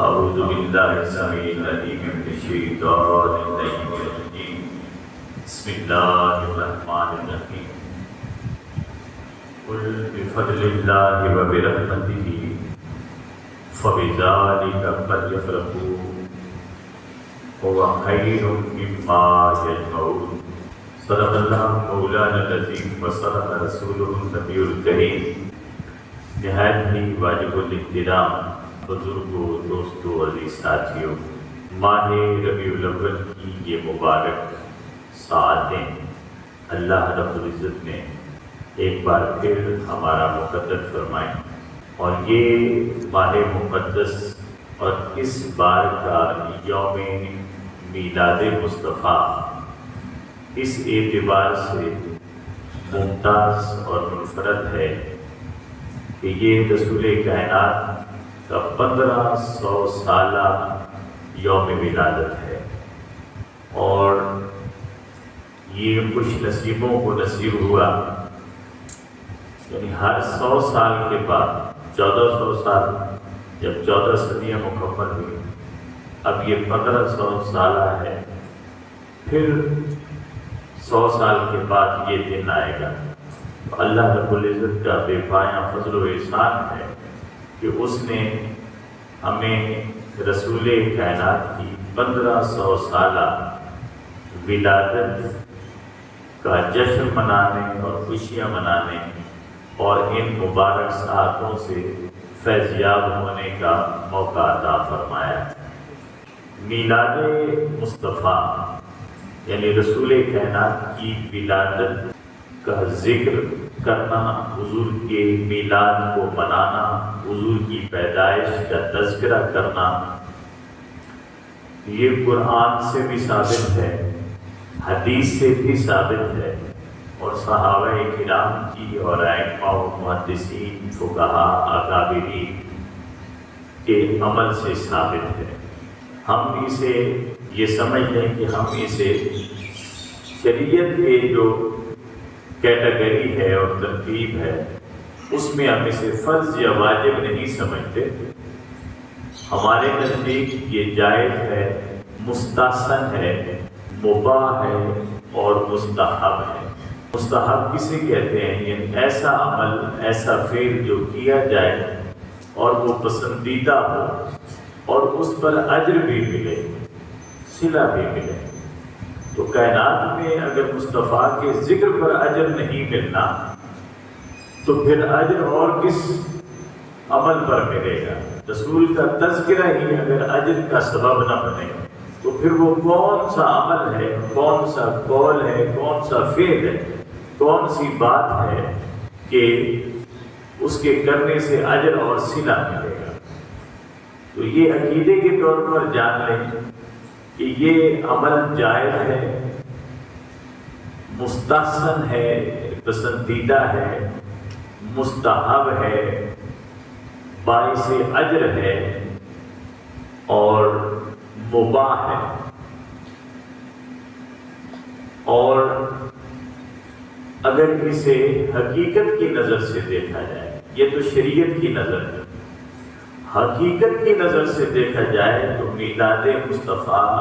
اعوذ باللہ السمیع العلیم من الشیطان الرجیم بسم اللہ الرحمن الرحیم قل بفضل اللہ وبرحمتہ فبذلک فلیفرحوا هو خیر مما یجمعون صدق اللہ مولانا العظیم وصدق رسولہ النبی الکریم۔ نہایت ہی واجب الاحترام بزرگوں، دوستوں، عزیز ساتھیوں، ماہ ربیع الاول کی یہ مبارک ساعتیں اللہ رب العزت نے ایک بار پھر ہمارا مقدر فرمائیں، اور یہ ماہ مقدس اور اس بار کا یوم میلاد مصطفیٰ اس اعتبار سے ممتاز اور منفرد ہے کہ یہ رسول کائنات کا 1500 سالہ یوم ولادت ہے، اور یہ خوش نصیبوں کو نصیب ہوا، یعنی ہر 100 سال کے بعد 1400 سال، جب 14 صدیاں مکمل ہوئی، اب یہ 1500 سالہ ہے، پھر 100 سال کے بعد یہ دن آئے گا۔ اللہ رب العزت کا بے پایاں فضل و احسان ہے کہ اس نے ہمیں رسول کائنات کی 1500 سالہ ولادت کا جشن منانے اور خوشیاں منانے اور ان مبارک ساعتوں سے فیض یاب ہونے کا موقع عطا فرمایا۔ میلاد مصطفیٰ یعنی رسول کائنات کی ولادت کا ذکر کرنا، حضور کے میلاد کو منانا، حضور کی پیدائش کا تذکرہ کرنا، یہ قرآن سے بھی ثابت ہے، حدیث سے بھی ثابت ہے، اور صحابہ کرام کی اور ائمہ و محدثین، فقہاء، اکابرین کے عمل سے ثابت ہے۔ ہم اسے یہ سمجھ لیں کہ ہم اسے شریعت کے جو کیٹیگری ہے اور ترتیب ہے اس میں ہم اسے فرض یا واجب نہیں سمجھتے۔ ہمارے نزدیک یہ جائز ہے، مستحسن ہے، مباح ہے اور مستحب ہے۔ مستحب کسے کہتے ہیں؟ یعنی ایسا عمل، ایسا فعل جو کیا جائے اور وہ پسندیدہ ہو اور اس پر اجر بھی ملے، صلہ بھی ملے۔ تو کائنات میں اگر مصطفیٰ کے ذکر پر اجر نہیں ملنا تو پھر اجر اور کس عمل پر ملے گا؟ رسول کا تذکرہ ہی اگر اجر کا سبب نہ بنے تو پھر وہ کون سا عمل ہے، کون سا قول ہے، کون سا فعل ہے، کون سی بات ہے کہ اس کے کرنے سے اجر اور صلہ ملے گا؟ تو یہ عقیدے کے طور پر جان لیں کہ یہ عمل جائز ہے، مستحسن ہے، پسندیدہ ہے، مستحب ہے، باعث اجر ہے اور مباح ہے۔ اور اگر اسے حقیقت کی نظر سے دیکھا جائے، یہ تو شریعت کی نظر ہے، حقیقت کی نظر سے دیکھا جائے تو میلاد مصطفیٰ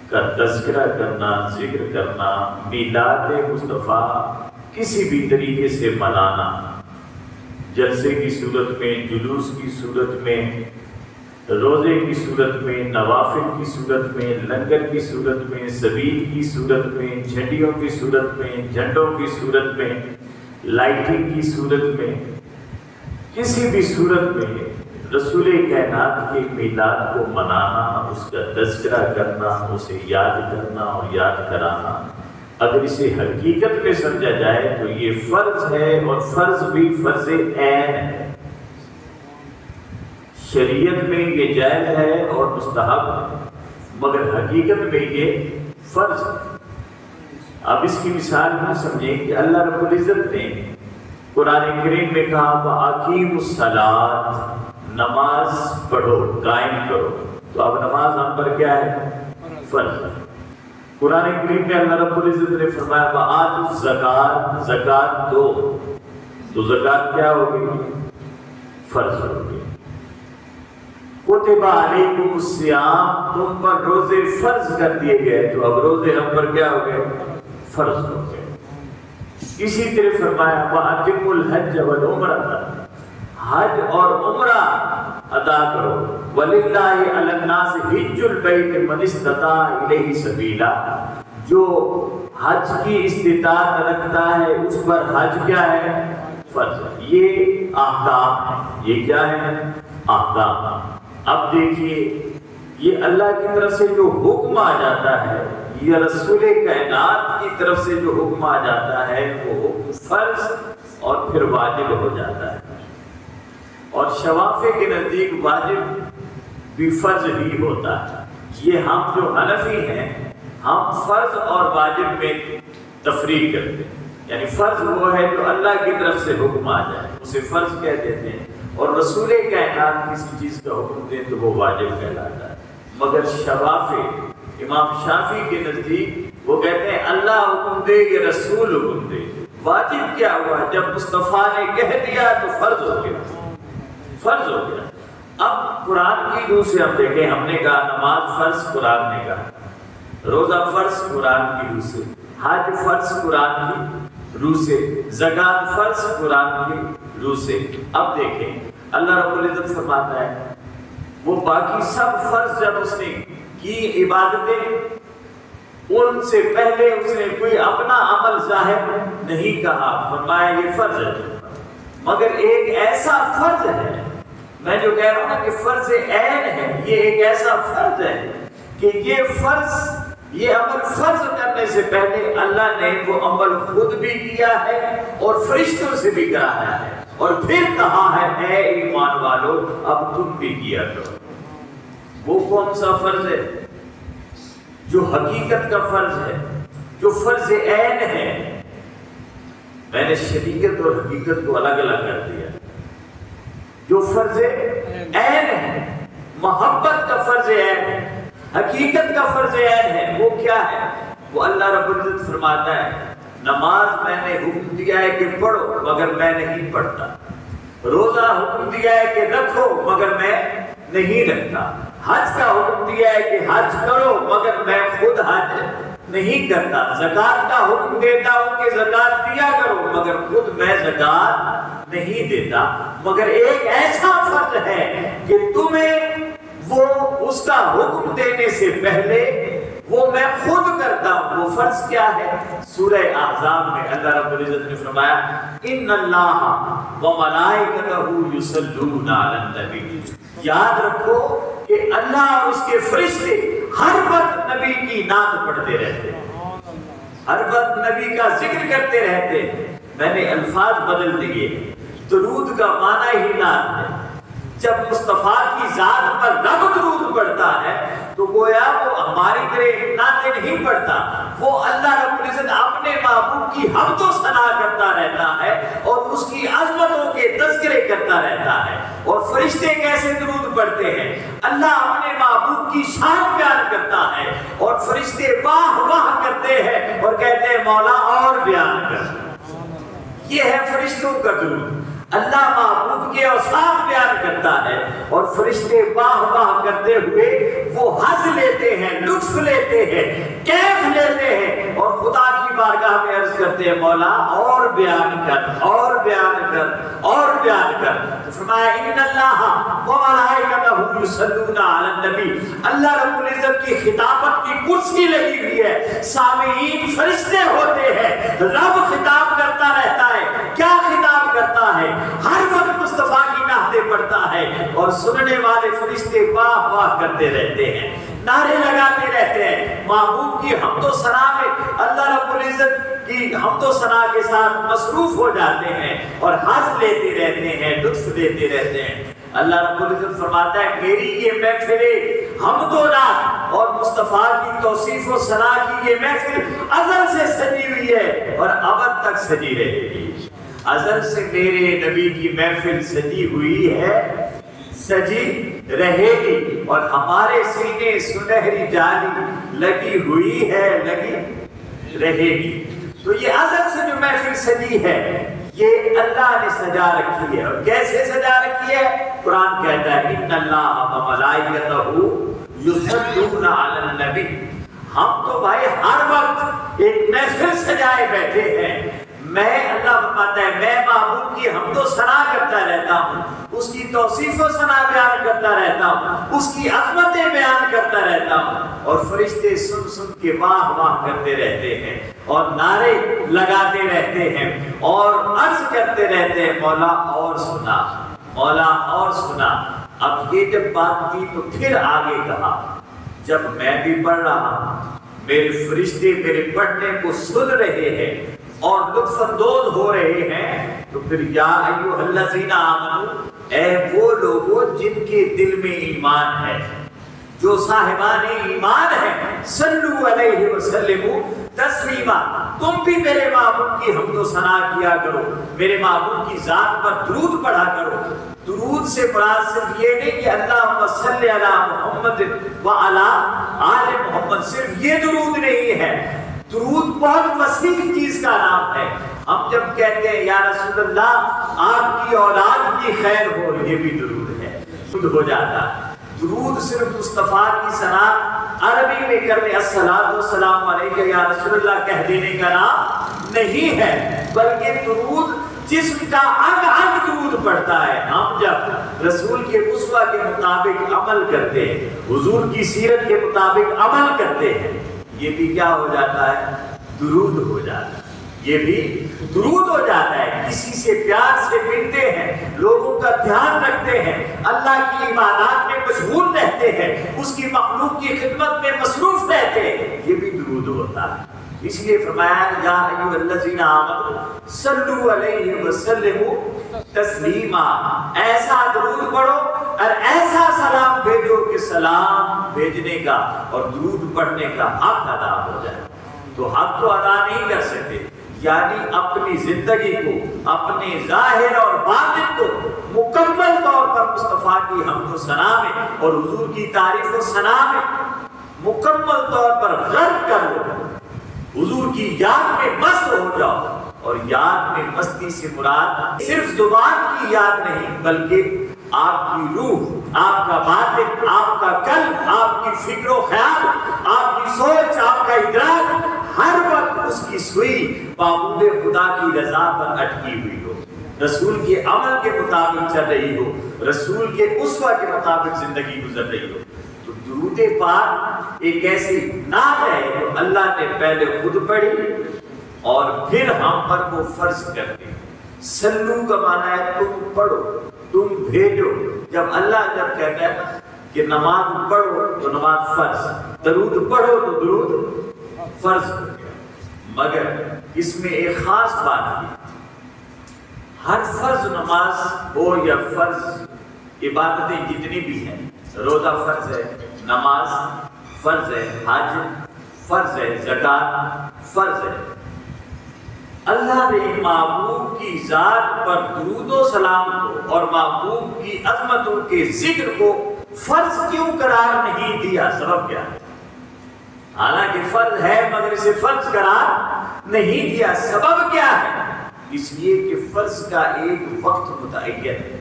کا تذکرہ کرنا، ذکر کرنا، میلاد مصطفیٰ کسی بھی طریقے سے منانا، جلسے کی صورت میں، جلوس کی صورت میں، روزے کی صورت میں، نوافل کی صورت میں، لنگر کی صورت میں، سبیل کی صورت میں، جھنڈیوں کی صورت میں، جھنڈوں کی صورت میں، لائٹنگ کی صورت میں، کسی بھی صورت میں رسول کائنات کے میلاد کو منانا، اس کا تذکرہ کرنا، اسے یاد کرنا اور یاد کرانا، اگر اسے حقیقت میں سمجھا جائے تو یہ فرض ہے، اور فرض بھی فرض عین ہے۔ شریعت میں یہ جائز ہے اور مستحب ہے، مگر حقیقت میں یہ فرض ہے۔ اب اس کی مثال نہ سمجھیں کہ اللہ رب العزت نے قرآن کریم میں کہا وَأَقِیمُوا الصَّلَاةَ، نماز پڑھو، قائم کرو، تو اب نماز ہم پر کیا ہے؟ فرض ہے۔ قرآن کریم میں اللہ رب العزت نے فرمایا وَآتُوا الزَّکَاةَ، زکوٰۃ دو، تو زکوٰۃ کیا ہوگی؟ فرض ہوگی۔ کتب علیکم الصیام، تم پر روزے فرض کر دیے گئے، تو اب روزے ہم پر کیا ہو گئے؟ فرض ہو گئے۔ اسی طرح فرمایا وَأَتِمُّوا الْحَجَّ وَالْعُمْرَةَ، حج اور عمرہ ادا کرو۔ وَلِلَّهِ عَلَى النَّاسِ حِجُّ الْبَيْتِ مَنِ اسْتَطَاعَ إِلَيْهِ سَبِيلًا، جو حج کی استطاعت رکھتا ہے اس پر حج کیا ہے؟ فرض ہے۔ یہ احکام ہے، یہ کیا ہے؟ احکام۔ اب دیکھیے یہ اللہ کی طرف سے جو حکم آ جاتا ہے، یہ رسول کائنات کی طرف سے جو حکم آ جاتا ہے، وہ حکم فرض اور پھر واجب ہو جاتا ہے۔ اور شوافی کے نزدیک واجب بھی فرض ہی ہوتا ہے۔ یہ ہم جو حنفی ہیں، ہم فرض اور واجب میں تفریق کرتے ہیں، یعنی فرض وہ ہے جو اللہ کی طرف سے حکم آ جائے، اسے فرض کہہ دیتے ہیں، اور رسول کائنات کسی چیز کا حکم دے تو وہ واجب کہلاتا ہے۔ مگر شوافی، امام شافعی کے نزدیک وہ کہتے ہیں اللہ حکم دے یا رسول حکم دے، واجب کیا ہوا؟ جب مصطفیٰ نے کہہ دیا تو فرض ہو گیا، فرض ہو گیا۔ اب قرآن کی روح سے ہم دیکھیں، ہم نے کہا نماز فرض، قرآن نے کہا روزہ فرض قرآن کی روح سے، حج فرض قرآن کی روح سے، زکوٰۃ فرض قرآن کی روح سے۔ اب دیکھیں اللہ رب العزت فرماتا ہے وہ باقی سب فرض جب اس نے کی عبادتیں، ان سے پہلے اس نے کوئی اپنا عمل ظاہر نہیں کہا، فرمایا یہ فرض ہے۔ مگر ایک ایسا فرض ہے، میں جو کہہ رہا ہوں نا کہ فرض عین ہے، یہ ایک ایسا فرض ہے کہ یہ فرض، یہ عمل فرض کرنے سے پہلے اللہ نے وہ عمل خود بھی کیا ہے اور فرشتوں سے بھی کرایا ہے، اور پھر کہا ہے اے ایمان والو اب تم بھی کیا کرو۔ وہ کون سا فرض ہے؟ جو حقیقت کا فرض ہے، جو فرض عین ہے۔ میں نے شریعت اور حقیقت کو الگ الگ کر دیا۔ جو فرض عین ہے، محبت کا فرض عین ہے، حقیقت کا فرض عین ہے، وہ کیا ہے؟ وہ اللہ رب العزت فرماتا ہے نماز میں نے حکم دیا ہے کہ پڑھو مگر میں نہیں پڑھتا، روزہ حکم دیا ہے کہ رکھو مگر میں نہیں رکھتا، حج کا حکم دیا ہے کہ حج کرو مگر میں خود حج نہیں کرتا، زکوٰۃ کا حکم دیتا ہوں کہ زکوٰۃ دیا کرو مگر خود میں زکوٰۃ نہیں دیتا۔ مگر ایک ایسا فرض ہے کہ تمہیں وہ اس کا حکم دینے سے پہلے وہ میں خود کرتا ہوں۔ وہ فرض کیا ہے؟ سورہ احزاب میں اللہ رب العزت نے فرمایا ان اللہ وملائکتہ یصلون علی النبی، یاد رکھو کہ اللہ اور اس کے فرشتے ہر وقت نبی کی نعت پڑھتے رہتے ہیں، ہر وقت نبی کا ذکر کرتے رہتے ہیں۔ میں نے الفاظ بدل دیے، درود کا معنی ہی نعت ہے۔ جب مصطفیٰ کی ذات پر رب درود پڑھتا ہے تو گویا وہ ہماری طرح نعتیں نہیں پڑھتا، وہ اللہ رب العزت اپنے محبوب کی حمد و ثنا کرتا رہتا ہے اور اس کی عظمتوں کے تذکرے کرتا رہتا ہے۔ اور فرشتے کیسے درود پڑھتے ہیں؟ اللہ اپنے محبوب کی شان بیان کرتا ہے اور فرشتے واہ واہ کرتے ہیں اور کہتے ہیں مولا اور بیان کر۔ یہ ہے فرشتوں کا درود۔ اللہ محبوب کے اوصاف بیان کرتا ہے اور فرشتے واہ واہ کرتے ہوئے وہ حظ لیتے ہیں، لطف لیتے ہیں، کیف لیتے ہیں، اور خدا کی بارگاہ میں عرض کرتے ہیں مولا اور بیان کر، اور بیان کر، اور بیان کر۔ تو فرمایا ان اللہ وملائکتہ یصلون علی النبی، اللہ رب العزت کی خطابت کی کرسی لگی ہوئی ہے، سامعین فرشتے ہوتے ہیں، رب خطاب کرتا رہتا ہے۔ کیا خطاب کرتا ہے؟ ہر وقت مصطفیٰ کی نعتیں پڑھتا ہے اور سننے والے فرشتے واہ واہ کرتے رہتے ہیں، نعرے لگاتے رہتے ہیں، محبوب کی حمد و ثنا میں اللہ رب العزت کی حمد و ثنا کے ساتھ مصروف ہو جاتے ہیں اور حظ لیتے رہتے ہیں، لطف لیتے رہتے ہیں۔ اللہ رب العزت فرماتا ہے میری یہ محفل حمد و نعت اور مصطفیٰ کی توصیف و ثنا کی یہ محفل ازل سے سجی ہوئی ہے اور ابد تک سجی رہے گی۔ ازل سے میرے نبی کی محفل سجی ہوئی ہے، سجی رہے گی، اور ہمارے سینے سنہری جالی لگی ہوئی ہے، لگی رہے گی۔ تو یہ ازل سے جو محفل سجی ہے یہ اللہ نے سجا رکھی ہے. اور کیسے سجا رکھی ہے؟ قرآن کہتا ہے ان اللہ و ملائکتہ یصلون علی النبی. ہم تو بھائی ہر وقت ایک محفل سجائے بیٹھے ہیں. میں اللہ فرماتا ہے میں معبود کی حمد و ثنا کرتا رہتا ہوں، اس کی توصیف و ثنا بیان کرتا رہتا ہوں، اس کی عظمتیں بیان کرتا رہتا ہوں. اور فرشتے سن سن کے واہ واہ کرتے رہتے ہیں اور نعرے لگاتے رہتے ہیں اور عرض کرتے رہتے ہیں مولا اور سنا، مولا اور سنا. اب یہ جب بات کی تو پھر آگے کہا جب میں بھی پڑھ رہا ہوں، میرے فرشتے میرے پڑھنے کو سن رہے ہیں اور لطف اندوز ہو رہے ہیں، تو پھر یا ایھا الذین آمنو، اے وہ لوگوں جن کے دل میں ایمان ہے، جو صاحبان ایمان ہیں، صلو علیہ وسلموا تسلیما. تم بھی میرے معبود کی حمد و ثنا کیا کرو، میرے معبود کی ذات پر درود پڑھا کرو. درود سے مراد صرف یہ نہیں کہ اللہم صلی علی محمد وعلی آل محمد، صرف یہ درود نہیں ہے. درود بہت وسیع چیز کا نام ہے. ہم جب کہتے ہیں یا رسول اللہ آپ کی اولاد کی خیر ہو، یہ بھی درود ہے، درود ہو جاتا. درود صرف مصطفیٰ کی ثنا عربی میں کرنے الصلاۃ والسلام علیک یا رسول اللہ کہہ دینے کا نام نہیں ہے، بلکہ درود جسم کا انگ انگ درود پڑتا ہے. ہم جب رسول کے اسوہ کے مطابق عمل کرتے ہیں، حضور کی سیرت کے مطابق عمل کرتے ہیں، یہ بھی کیا ہو جاتا ہے؟ درود ہو جاتا ہے. یہ بھی درود ہو جاتا ہے. کسی سے پیار سے ملتے ہیں، لوگوں کا دھیان رکھتے ہیں، اللہ کی عبادات میں مشغول رہتے ہیں، اس کی مخلوق کی خدمت میں مصروف رہتے ہیں، یہ بھی درود ہوتا ہے. اس لیے فرمایا یا ایھا الذین آمنوا صلوا علیہ وسلموا تسلیما. ایسا درود پڑھو اور ایسا سلام بھیجو کہ سلام بھیجنے کا اور درود پڑھنے کا حق ادا ہو جائے. تو حق تو ادا نہیں کر سکتے، یعنی اپنی زندگی کو، اپنے ظاہر اور باطن کو مکمل طور پر مصطفیٰ کی حمد و ثنا میں اور حضور کی تعریف و ثنا میں مکمل طور پر غرق کر لو. حضور کی یاد میں مست ہو جاؤ. اور یاد میں مستی سے مراد صرف زبان کی یاد نہیں، بلکہ آپ کی روح، آپ کا باطن، آپ کا قلب، آپ کی فکر و خیال، آپ کی سوچ، آپ کا ادراک ہر وقت اس کی سوئی معبود خدا کی رضا پر اٹکی ہوئی ہو، رسول کے عمل کے مطابق چل رہی ہو، رسول کے اسوہ کے مطابق زندگی گزر رہی ہو. تو درود پاک ایک ایسی نعت ہے جو اللہ نے پہلے خود پڑھی اور پھر ہم پر وہ فرض کر دی. سلو کا معنی ہے تم پڑھو، تم بھیجو. جب اللہ جب کہتا ہے کہ نماز پڑھو تو نماز فرض، درود پڑھو تو درود فرض ہو گیا. مگر اس میں ایک خاص بات ہے، ہر فرض نماز ہو یا فرض عبادتیں جتنی بھی ہیں، روزہ فرض ہے، نماز فرض ہے، حج فرض ہے، زکات فرض ہے، اللہ نے محبوب کی ذات پر درود و سلام کو اور محبوب کی عظمتوں کے ذکر کو فرض کیوں قرار نہیں دیا؟ سبب کیا ہے؟ حالانکہ فرض ہے مگر اسے فرض قرار نہیں دیا. سبب کیا ہے؟ اس لیے کہ فرض کا ایک وقت متعین ہے،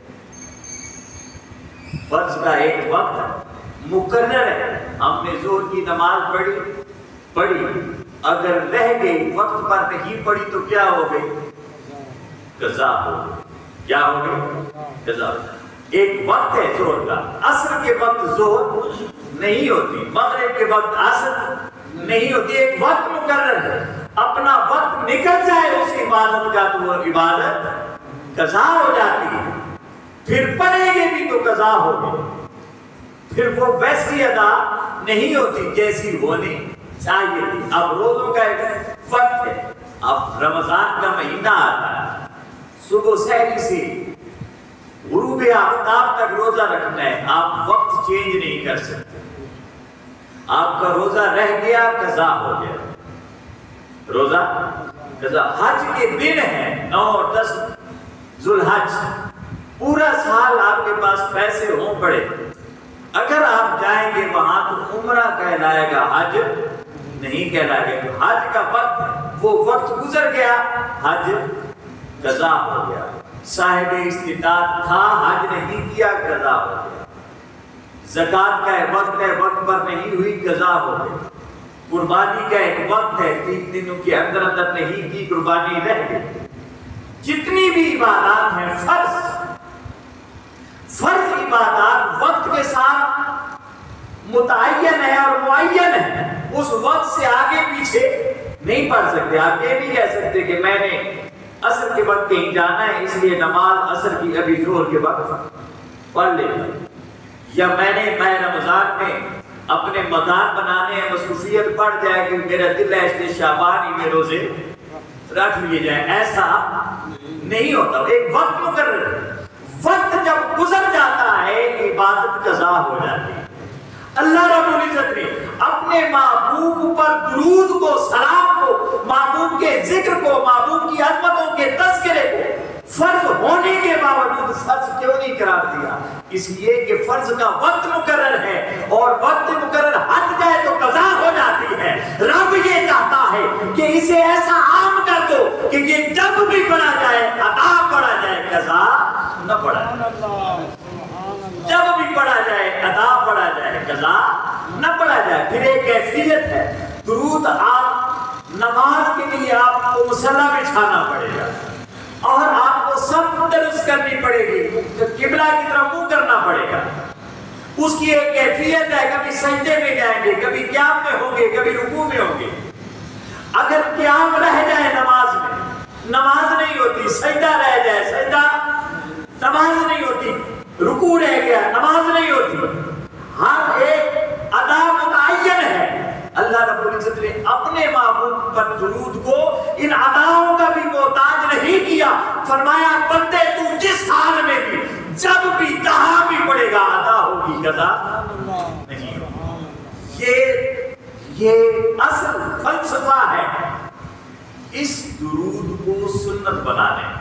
فرض کا ایک وقت مقرر ہے. ہم نے ظہر کی نماز پڑھی، اگر رہ گئی وقت پر نہیں پڑھی تو کیا ہو گئی؟ قضا ہو گئی. کیا ہو گئی؟ قضا. ایک وقت ہے ظہر کا، عصر کے وقت ظہر نہیں ہوتی، مغرب کے وقت عصر نہیں ہوتی. ایک وقت مقرر ہے، اپنا وقت نکل جائے اس عبادت کا تو وہ عبادت قضا ہو جاتی ہے. پھر پڑھیں گے بھی تو قضا ہوگی، پھر وہ ویسی ادا نہیں ہوتی جیسی ہونی چاہیے تھی. اب روزوں کا ایک وقت ہے، اب رمضان کا مہینہ آتا ہے، صبح سحری سے غروب آفتاب تک روزہ رکھنا ہے. آپ وقت چینج نہیں کر سکتے. آپ کا روزہ رہ گیا قضا ہو گیا، روزہ قضا. حج کے دن ہیں 9 اور 10 ذوالحج، پورا سال آپ کے پاس پیسے ہوں پڑے، اگر آپ جائیں گے وہاں تو عمرہ کہلائے گا، حج نہیں کہلائے گا. حج کا وقت وہ وقت گزر گیا، حج قضا ہو گیا، صاحب استطاعت تھا حج نہیں کیا قضا ہو گیا، زکات کا ایک وقت ہے وقت پر نہیں ہوئی قضا ہو گئی، قربانی کا ایک وقت ہے 3 دنوں کے اندر اندر نہیں کی قربانی رہ گئی۔ جتنی بھی عبادات ہیں فرض عبادات وقت کے ساتھ متعین ہے اور معین ہے، اس وقت سے آگے پیچھے نہیں پڑھ سکتے۔ آپ یہ نہیں کہہ سکتے کہ میں نے عصر کے وقت کہیں جانا ہے اس لیے نماز عصر کی ابھی ظہر کے وقت پڑھ لیتا، یا میں نے ماہ رمضان میں اپنے مکان بنانے ہیں مصروفیت پڑ جائے کہ میرا دل ہے اس لیے شعبان ہی میں روزے رکھ لیے جائیں، ایسا نہیں ہوتا۔ ایک وقت مقرر ہے، وقت جب گزر جاتا ہے عبادت قضا ہو جاتی ہے۔ اللہ رب العزت نے اپنے محبوب پر درود کو، سلام کو، محبوب کے ذکر کو، محبوب کی عظمتوں کے تذکرے کو فرض ہونے کے باوجود فرض کیوں نہیں قرار دیا؟ اس لیے کہ فرض کا وقت مقرر ہے، اور وقت مقرر ہٹ جائے تو قضا ہو جاتی ہے۔ رب یہ چاہتا ہے کہ اسے ایسا عام کر دو کہ یہ جب بھی پڑھا جائے ادا پڑھا جائے، قضا نہ پڑھا جائے، جب بھی پڑھا جائے ادا پڑھا جائے، قضا نہ پڑھا جائے۔ پھر ایک کیفیت ہے، درود آپ نماز کے لیے آپ کو مصلی بچھانا پڑے گا، اور آپ کو سب درست کرنی پڑے گی، قبلہ کی طرف منہ کرنا پڑے گا۔ اس کی ایک کیفیت ہے، کبھی سجدے میں جائیں گے، کبھی قیام میں ہوں گے، کبھی رکوع میں ہوں گے۔ اگر قیام رہ جائے نماز میں، نماز نہیں ہوتی، سجدہ رہ جائے، سجدہ نماز نہیں ہوتی، رکوع رہ گیا نماز نہیں ہوتی۔ ہر ایک ادا متعین ہے۔ اللہ رب العزت نے اپنے محبوب پر درود کو ان اداؤں کا بھی محتاج نہیں کیا، فرمایا بندے تو جس حال میں بھی جب بھی کہاں بھی پڑے گا ادا ہوگی، قضا نہیں ہوگی۔ یہ اصل فلسفہ ہے اس درود کو سنت بنانے،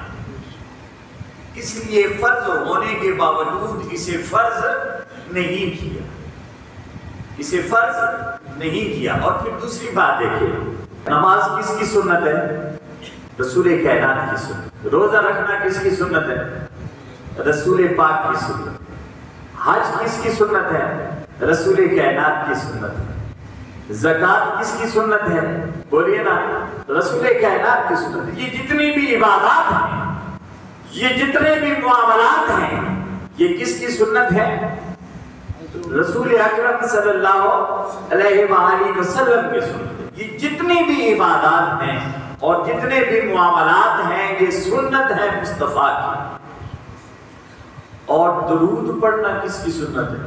اس لیے فرض ہونے کے باوجود اسے فرض نہیں کیا، اسے فرض نہیں کیا۔ اور پھر دوسری بات دیکھیں، نماز کس کی سنت ہے؟ رسول کائنات کی سنت۔ روزہ رکھنا کس کی سنت ہے؟ رسول پاک کی سنت۔ حج کس کی سنت ہے؟ رسول کائنات کی سنت ہے۔ زکات کس کی سنت ہے؟ بولیے نا، رسول کائنات کی سنت۔ یہ جتنی بھی عبادات ہیں، یہ جتنے بھی معاملات ہیں، یہ کس کی سنت ہے؟ رسول اکرم صلی اللہ علیہ وآلہ وسلم کی سنت۔ یہ جتنی بھی عبادات ہیں اور جتنے بھی معاملات ہیں، یہ سنت ہے مصطفیٰ کی۔ اور درود پڑھنا کس کی سنت ہے؟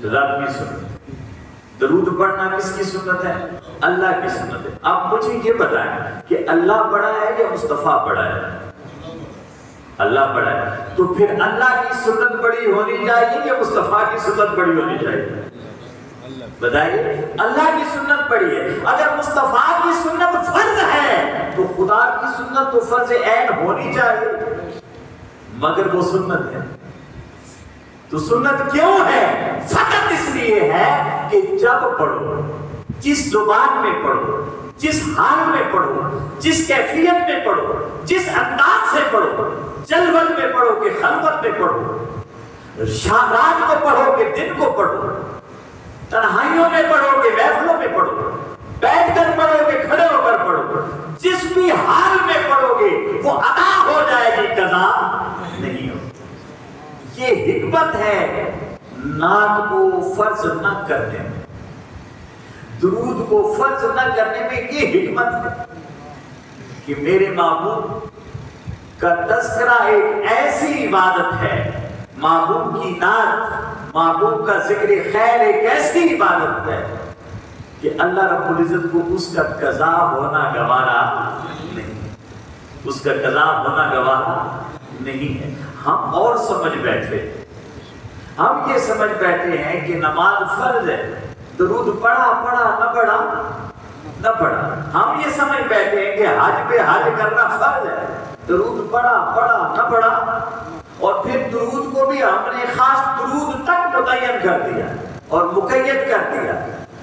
رب کی سنت۔ درود پڑھنا کس کی سنت ہے؟ اللہ کی سنت ہے۔ اب مجھے یہ بتائیں کہ اللہ بڑا ہے یا مصطفیٰ بڑا ہے؟ اللہ بڑا ہے، تو پھر اللہ کی سنت بڑی ہونی چاہیے یا مصطفیٰ کی سنت بڑی ہونی چاہیے؟ بتائیے، اللہ کی سنت بڑی ہے۔ اگر مصطفیٰ کی سنت فرض ہے تو خدا کی سنت تو فرض عین ہونی چاہیے، مگر وہ سنت ہے۔ تو سنت کیوں ہے؟ فقط اس لیے ہے کہ جب پڑھو، جس زبان میں پڑھو، جس حال میں پڑھو، جس کیفیت میں پڑھو، جس انداز سے پڑھو، جلوت میں پڑھو کہ خلوت میں پڑھو، رات کو پڑھو کہ دن کو پڑھو، تنہائیوں میں پڑھو کہ محفلوں میں پڑھو، بیٹھ کر پڑھو کہ کھڑے ہو کر پڑھو، جس بھی حال میں پڑھو گے وہ ادا ہو جائے گی، قضا نہیں ہوگی۔ یہ حکمت ہے نعت کو فرض نہ کرنے میں، درود کو فرض نہ کرنے میں یہ حکمت ہے کہ میرے محبوب کا تذکرہ ایک ایسی عبادت ہے، محبوب کی نعت، محبوب کا ذکر خیر ایک ایسی عبادت ہے کہ اللہ رب العزت کو اس کا قضا ہونا گوارا نہیں، اس کا قضا ہونا گوارا نہیں ہے۔ ہم اور سمجھ بیٹھے، ہم یہ سمجھ بیٹھے ہیں کہ نماز فرض ہے، درود پڑھا نہ پڑھا۔ ہم یہ سمجھ بیٹھے ہیں کہ حج پہ حج کرنا فرض ہے، درود پڑھا نہ پڑھا، اور پھر درود کو بھی ہم نے خاص درود تک متعین کر دیا اور مقید کر دیا۔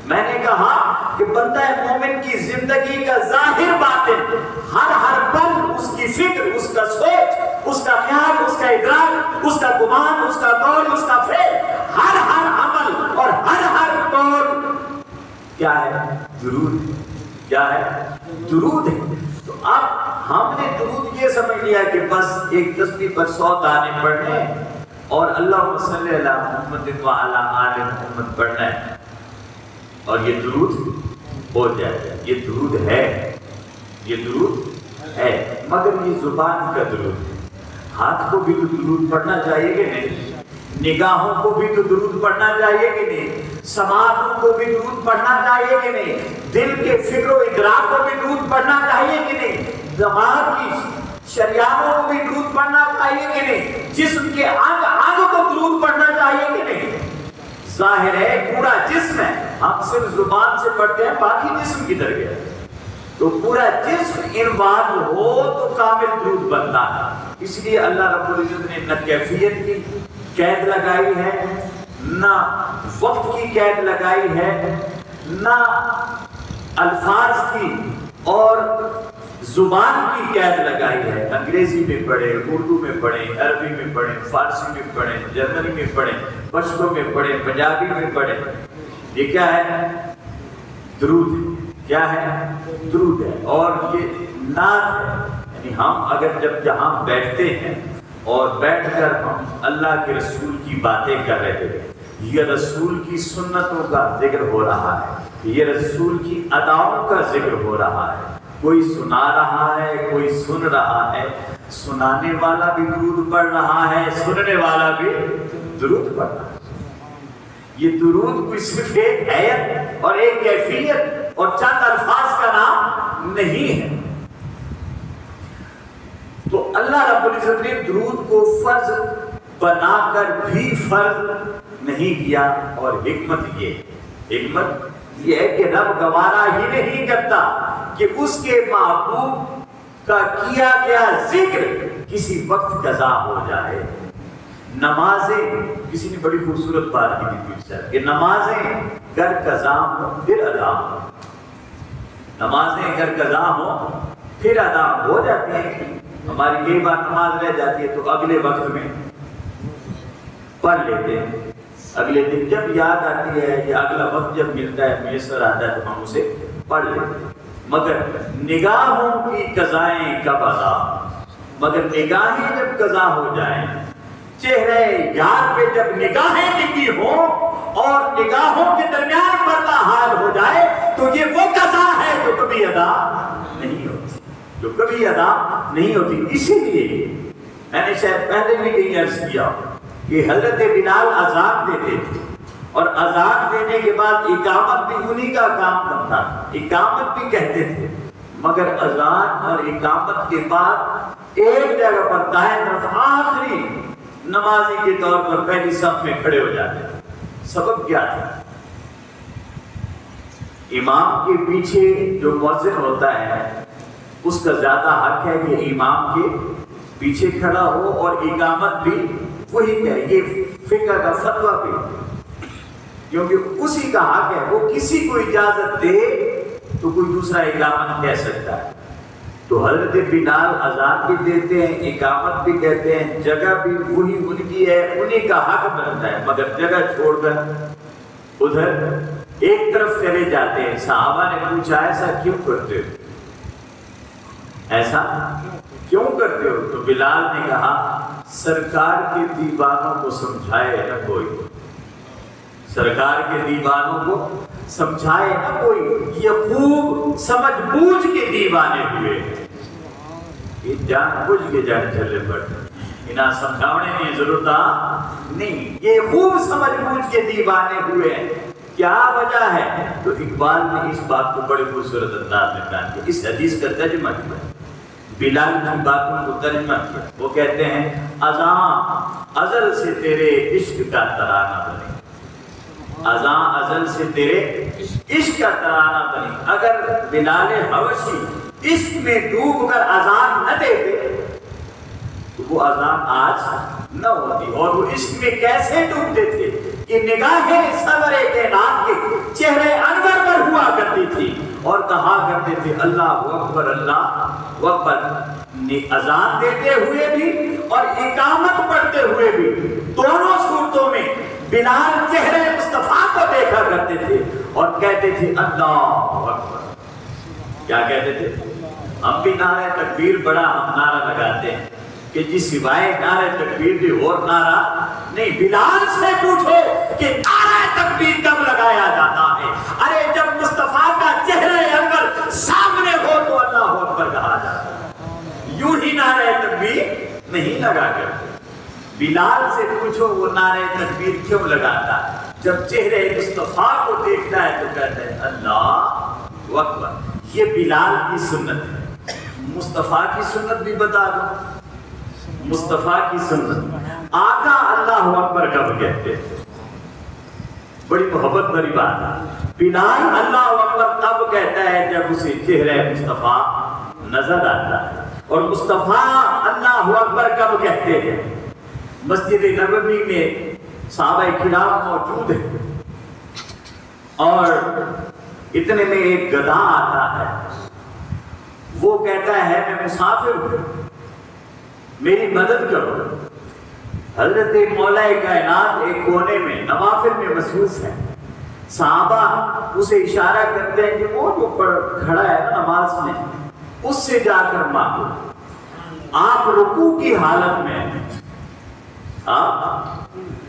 میں نے کہا کہ بندہ مومن کی زندگی کا ظاہر باطن ہر پل اس کی فکر، اس کا سوچ، اس کا خیال، اس کا ادراک، اس کا گمان، اس کا قول، اس کا فعل، ہر عمل اور ہر قول کیا ہے؟ درود۔ کیا ہے؟ درود ہے۔ تو اب ہم نے درود یہ سمجھ لیا کہ بس ایک تسبیح پر 100 دانے پڑھنے اور اللہم صلی علی محمد وعلی آل محمد پڑھنا ہے اور یہ درود ہو جائے۔ یہ درود ہے، یہ درود ہے، مگر یہ زبان کا درود ہے۔ ہاتھ کو بھی تو درود پڑھنا چاہیے کہ نہیں؟ نگاہوں کو بھی تو درود پڑھنا چاہیے کہ نہیں؟ سماعتوں کو بھی درود پڑھنا چاہیے کہ نہیں؟ دل کے فکر و ادراک کو بھی درود پڑھنا چاہیے کہ نہیں؟ دماغ کی شریانوں کو بھی درود پڑھنا چاہیے کہ نہیں؟ جسم کے انگ کو درود پڑھنا چاہیے کہ نہیں؟ ظاہر ہے پورا جسم ہے، ہم صرف زبان سے پڑھتے ہیں، باقی جسم کدھر گیا؟ تو پورا جسم انوالو ہو تو کامل درود بنتا ہے۔ اس لیے اللہ رب العزت نے نہ کیفیت کی قید لگائی ہے، نہ وقت کی قید لگائی ہے، نہ الفاظ کی اور زبان کی قید لگائی ہے۔ انگریزی میں پڑھیں، اردو میں پڑھیں، عربی میں پڑھیں، فارسی میں پڑھیں، جرمنی میں پڑھیں، پشتو میں پڑھیں، پنجابی میں پڑھیں، یہ کیا ہے؟ درود ہے۔ کیا ہے؟ درود ہے۔ اور یہ نعت ہے، یعنی ہم اگر جب جہاں بیٹھتے ہیں اور بیٹھ کر ہم اللہ کے رسول کی باتیں کر رہے ہیں، یہ رسول کی سنتوں کا ذکر ہو رہا ہے، یہ رسول کی اداؤں کا ذکر ہو رہا ہے، کوئی سنا رہا ہے، کوئی سن رہا ہے، سنانے والا بھی درود پڑھ رہا ہے، سننے والا بھی درود پڑھ رہا ہے۔ یہ درود کوئی صرف ایک حیت اور ایک کیفیت اور چند الفاظ کا نام نہیں ہے۔ تو اللہ رب العزت نے درود کو فرض بنا کر بھی فرض نہیں کیا، اور حکمت یہ ہے کہ رب گوارا ہی نہیں کرتا کہ اس کے محبوب کا کیا گیا ذکر کسی وقت قضا ہو جائے۔ نمازیں، کسی نے بڑی خوبصورت بات کی تھی کہ نمازیں گر قضا ہو پھر ادا ہو، نمازیں گر قضا ہو پھر ادا ہو جاتی ہیں۔ ہماری کئی بار نماز رہ جاتی ہے تو اگلے وقت میں پڑھ لیتے ہیں، اگلے دن جب یاد آتی ہے یا اگلا وقت جب ملتا ہے، میسر آتا ہے تو ہم اسے پڑھ لیتے ہیں۔ مگر نگاہوں کی قضائیں کب ادا؟ مگر نگاہیں جب قضا ہو جائیں، چہرے یار پہ جب نگاہیں ٹکی ہوں اور نگاہوں کے درمیان پردہ حال ہو جائے تو یہ وہ قضا ہے جو کبھی ادا نہیں ہوتی، جو کبھی ادا نہیں ہوتی۔ اسی لیے میں نے شاید پہلے بھی کہیں عرض کیا کہ حضرت بلال اذان دیتے تھے اور اذان دینے کے بعد اقامت بھی انہی کا کام بنتا، اقامت بھی کہتے تھے، مگر اذان اور اقامت کے بعد ایک جگہ پر دائیں طرف آخری نمازی کے طور پر پہلی صف میں کھڑے ہو جاتے ہیں۔ سبب کیا تھا؟ امام کے پیچھے جو مؤذن ہوتا ہے اس کا زیادہ حق ہے کہ امام کے پیچھے کھڑا ہو اور اقامت بھی وہی کہے، یہ فقہ کا فتویٰ بھی، کیونکہ اسی کا حق ہے، وہ کسی کو اجازت دے تو کوئی دوسرا اقامت کہہ سکتا ہے۔ تو حضرت بلال اذان بھی دیتے ہیں، اقامت بھی کہتے ہیں، جگہ بھی وہی ان کی ہے، انہی کا حق بنتا ہے، مگر جگہ چھوڑ کر ادھر ایک طرف چلے جاتے ہیں۔ صحابہ نے پوچھا ایسا کیوں کرتے ہو؟ ایسا کیوں کرتے ہو؟ تو بلال نے کہا سرکار کے دیوانوں کو سمجھائے نہ کوئی، سرکار کے دیوانوں کو سمجھائے نہ کوئی، یہ خوب سمجھ بوجھ کے دیوانے ہوئے، یہ جان بوجھ کے جان چلے پڑتے، انہاں سمجھاونے کی ضرورت نہیں، یہ خوب سمجھ بوجھ کے دیوانے ہوئے ہیں۔ کیا وجہ ہے؟ تو اقبال نے اس بات کو بڑے خوبصورت انداز میں بیان کیا، اس حدیث کا ترجمہ کیا، بلال کی باتوں کو ترجمہ کیا۔ وہ کہتے ہیں اذان ازل سے تیرے عشق کا ترانہ بنی، اذان ازل سے تیرے عشق کا ترانہ بنی۔ اگر بلال حبشی عشق میں ڈوب کر اذان نہ دیتے تو وہ اذان آج نہ ہوتی، اور وہ عشق میں کیسے ڈوبتے تھے کہ نگاہیں سرور کائنات کے چہرے انور پر ہوا کرتی تھی اور کہا کرتے تھے اللہ اکبر اللہ اکبر، اذان دیتے ہوئے بھی اور اقامت پڑھتے ہوئے بھی دونوں صورتوں میں بلال چہرے مصطفیٰ کو دیکھا کرتے تھے اور کہتے تھے اللہ اکبر۔ کیا کہتے تھے؟ ہم بھی نعرہ تکبیر بڑا ہم نعرہ لگاتے ہیں کہ جی سوائے نعرہ تکبیر بھی اور نعرہ نہیں۔ بلال سے پوچھو کہ نعرہ تکبیر کب لگایا جاتا ہے؟ ارے جب مصطفیٰ کا چہرہ انور سامنے ہو تو اللہ اکبر کہا جاتا ہے، یوں ہی نعرہ تکبیر نہیں لگا کرتے۔ بلال سے پوچھو وہ نعرہ تکبیر کیوں لگاتا ہے؟ جب چہرے مصطفیٰ کو دیکھتا ہے تو کہتا ہے اللہ اکبر۔ یہ بلال کی سنت ہے۔ مصطفیٰ کی سنت بھی بتا دو، مصطفیٰ کی سنت آقا اللہ اکبر کب کہتے ہیں؟ بڑی محبت بھری بات ہے۔ بلال اللہ اکبر تب کہتا ہے جب اسے چہرہ مصطفیٰ نظر آتا ہے۔ اور مصطفیٰ اللہ اکبر کب کہتے ہیں؟ مسجد نبوی میں صحابہ کرام موجود ہیں اور اتنے میں ایک گدھا آتا ہے، وہ کہتا ہے میں مسافر ہوں، میری مدد کرو۔ حضرت مولا کائنات ایک کونے میں نوافل میں مصروف ہے، صحابہ اسے اشارہ کرتے ہیں کہ وہ جو کھڑا ہے نماز میں اس سے جا کر مانگو۔ آپ رکوع کی حالت میں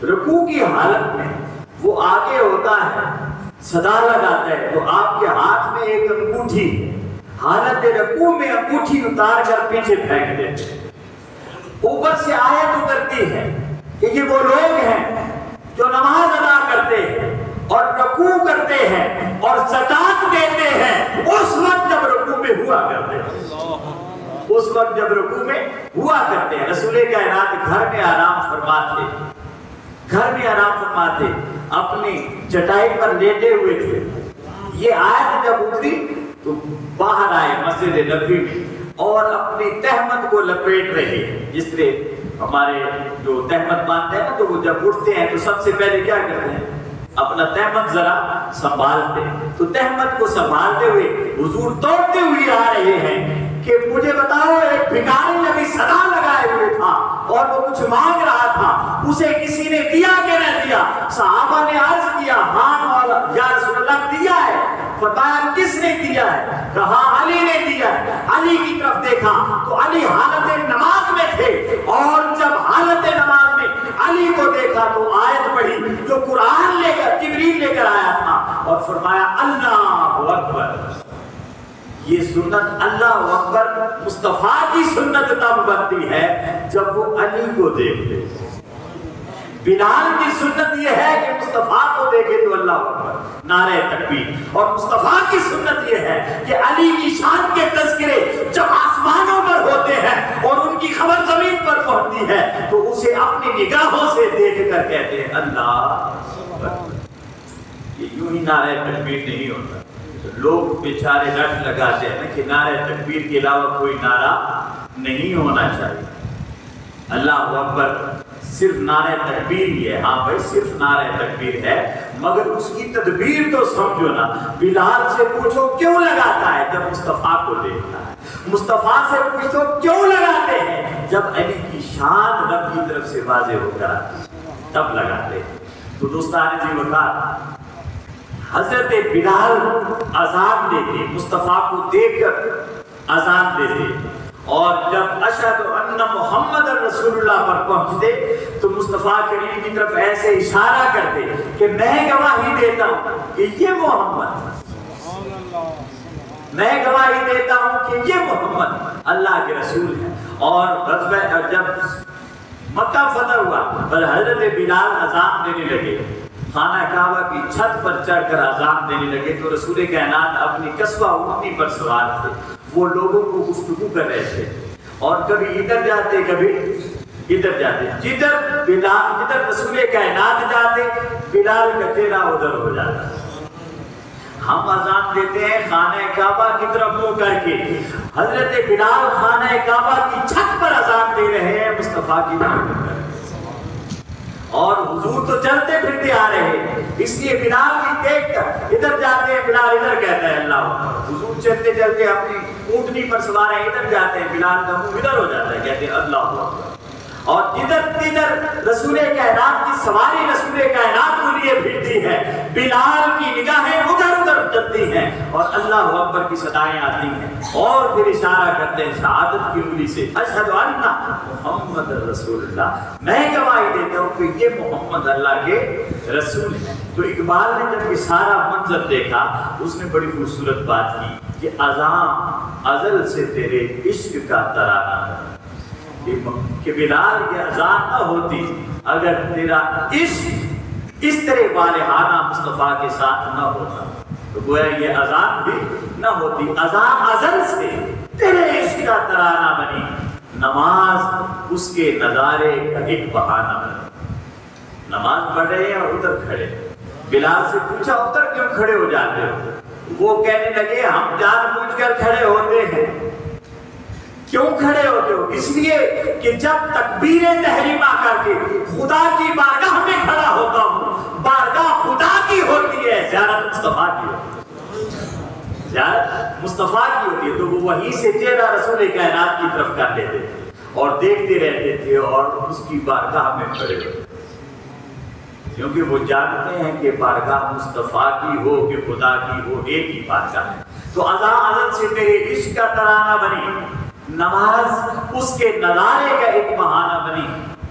رکوع کی حالت میں وہ آگے ہوتا ہے، صدا لگاتا ہے تو آپ کے ہاتھ میں ایک انگوٹھی، حالت رکوع میں انگوٹھی اتار کر پیچھے پھینک دیتے۔ اوپر سے آیت اترتی ہے کہ یہ وہ لوگ ہیں جو نماز ادا کرتے ہیں اور رکوع کرتے ہیں اور زکات دیتے ہیں اس وقت جب رکوع میں ہوا کرتے ہیں، اس وقت جب رکوع میں ہوا کرتے ہیں۔ رسول کائنات گھر میں آرام فرماتے، گھر میں آرام فرماتے، اپنی چٹائی پر لیٹے ہوئے تھے۔ یہ آیت جب اتری تو باہر آئے مسجد نبوی میں اور اپنی تہمت کو لپیٹ رہے، جس طرح ہمارے جو تہمت باندھتے ہیں نا تو وہ جب اٹھتے ہیں تو سب سے پہلے کیا کرتے ہیں؟ اپنا تہمت ذرا سنبھالتے ہیں۔ تو تہمت کو سنبھالتے ہوئے حضور دوڑتے ہوئے آ رہے ہیں کہ مجھے بتاؤ ایک بھکاری ابھی صدا لگائے ہوئے تھا اور وہ کچھ مانگ رہا تھا، اسے کسی نے دیا کہ نہ دیا؟ صحابہ نے عرض کیا ہاں مولا یا رسول اللہ دیا ہے۔ فرمایا کس نے دیا ہے؟ کہا علی نے دیا ہے۔ علی کی طرف دیکھا تو علی حالت نماز میں تھے اور جب حالت نماز میں علی کو دیکھا تو آیت پڑھی جو قرآن لے کر جبریل لے کر آیا تھا اور فرمایا اللہ اکبر۔ یہ سنت اللہ اکبر مصطفیٰ کی سنت تب بنتی ہے جب وہ علی کو دیکھتے۔ بلال کی سنت یہ ہے کہ مصطفیٰ کو دیکھے تو اللہ اکبر نعرہ تکبیر، اور مصطفیٰ کی سنت یہ ہے کہ علی کی شان کے تذکرے جب آسمانوں پر ہوتے ہیں اور ان کی خبر زمین پر پہنچتی ہے تو اسے اپنی نگاہوں سے دیکھ کر کہتے ہیں اللہ اکبر۔ یہ یوں ہی نعرہ تکبیر نہیں ہوتا۔ لوگ بیچارے رٹ لگاتے ہیں کہ نعرہ تکبیر کے علاوہ کوئی نعرہ نہیں ہونا چاہیے۔ اللہ اکبر صرف نعرہ تکبیر ہی ہے، ہاں بھائی صرف نعرہ تکبیر ہے، مگر اس کی تدبیر تو سمجھو نا۔ بلال سے پوچھو کیوں لگاتا ہے جب مصطفیٰ کو دیکھتا ہے؟ مصطفیٰ سے پوچھو کیوں لگاتے ہیں جب علی کی شان رب کی طرف سے واضح ہو کر آتی ہے تب لگاتے ہیں۔ تو دوستان جی وقار حضرت بلال اذان دیتے، مصطفیٰ کو دیکھ کر اذان دیتے، اور جب اشہد ان محمد رسول اللہ پر پہنچتے تو مصطفیٰ کریم کی طرف ایسے اشارہ کرتے کہ میں گواہی دیتا ہوں کہ یہ محمد، میں گواہی دیتا ہوں کہ یہ محمد اللہ کے رسول ہے۔ اور جب مکہ فتح ہوا پر حضرت بلال اذان دینے لگے، خانہ کعبہ کی چھت پر چڑھ کر اذان دینے لگے تو رسول کائنات اپنی کسوہ اونٹنی پر سوار تھے، وہ لوگوں کو گفتگو کر رہے تھے اور کبھی ادھر جاتے کبھی ادھر جاتے، جدھر رسول کائنات جاتے بلال کا چہرہ ادھر ہو جاتا۔ ہم اذان دیتے ہیں خانہ کعبہ کی طرف منہ کر کے، حضرت بلال خانہ کعبہ کی چھت پر اذان دے رہے ہیں مصطفیٰ کی طرف۔ اور حضور تو چلتے پھرتے آ رہے ہیں، اس لیے بلال بھی دیکھ کر ادھر جاتے ہیں، بلال ادھر کہتا ہے اللہ اکبر، حضور چلتے چلتے اپنی اونٹنی پر سوار ہیں، ادھر جاتے ہیں، بلال کا منہ ادھر ہو جاتا ہے، کہتے ہیں اللہ اکبر، اور جدھر تدھر رسول کائنات کی سواری رسول کائنات کو لیے بھیجتی ہے، بلال کی نگاہیں ادھر ادھر چلتی ہیں اور اللہ اکبر کی صدائیں آتی ہیں، اور پھر اشارہ کرتے ہیں شہادت کی انگلی سے، اشہد ان محمد رسول اللہ، میں گواہی دیتا ہوں کہ یہ محمد اللہ کے رسول ہیں۔ تو اقبال نے جب یہ سارا منظر دیکھا، اس نے بڑی خوبصورت بات کی کہ اذان ازل سے تیرے عشق کا ترانہ ہے، کہ بلال یہ اذان نہ ہوتی اگر تیرا عشق اس طرح والہانہ مصطفیٰ کے ساتھ نہ ہوتا، تو گویا یہ اذان بھی نہ ہوتی، اذان ازل سے تیرے عشق کا ترانہ بنی، نماز اس کے نظارے کا ایک بہانہ بنی۔ نماز پڑھ رہے ہیں اور ادھر کھڑے، بلال سے پوچھا ادھر کیوں کھڑے ہو جاتے ہو؟ وہ کہنے لگے ہم جان بوجھ کر کھڑے ہوتے ہیں۔ کیوں کھڑے ہوتے ہو؟ اس لیے کہ جب تکبیر تحریمہ کر کے خدا کی بارگاہ میں کھڑا ہوتا ہوں، بارگاہ خدا کی ہوتی ہے، زیارت مصطفیٰ کی ہوتی ہے، زیارت مصطفیٰ کی ہوتی ہے، تو وہ وہیں سے چہرہ رسول کائنات کی طرف کر لیتے تھے اور دیکھتے رہتے تھے اور اس کی بارگاہ میں کھڑے ہوتے، کیونکہ وہ جانتے ہیں کہ بارگاہ مصطفیٰ کی ہو کہ خدا کی ہو، ایک ہی بارگاہ ہے۔ تو اذان ازل سے میرے عشق کا ترانہ بنی، نماز اس کے نظارے کا ایک بہانہ بنی،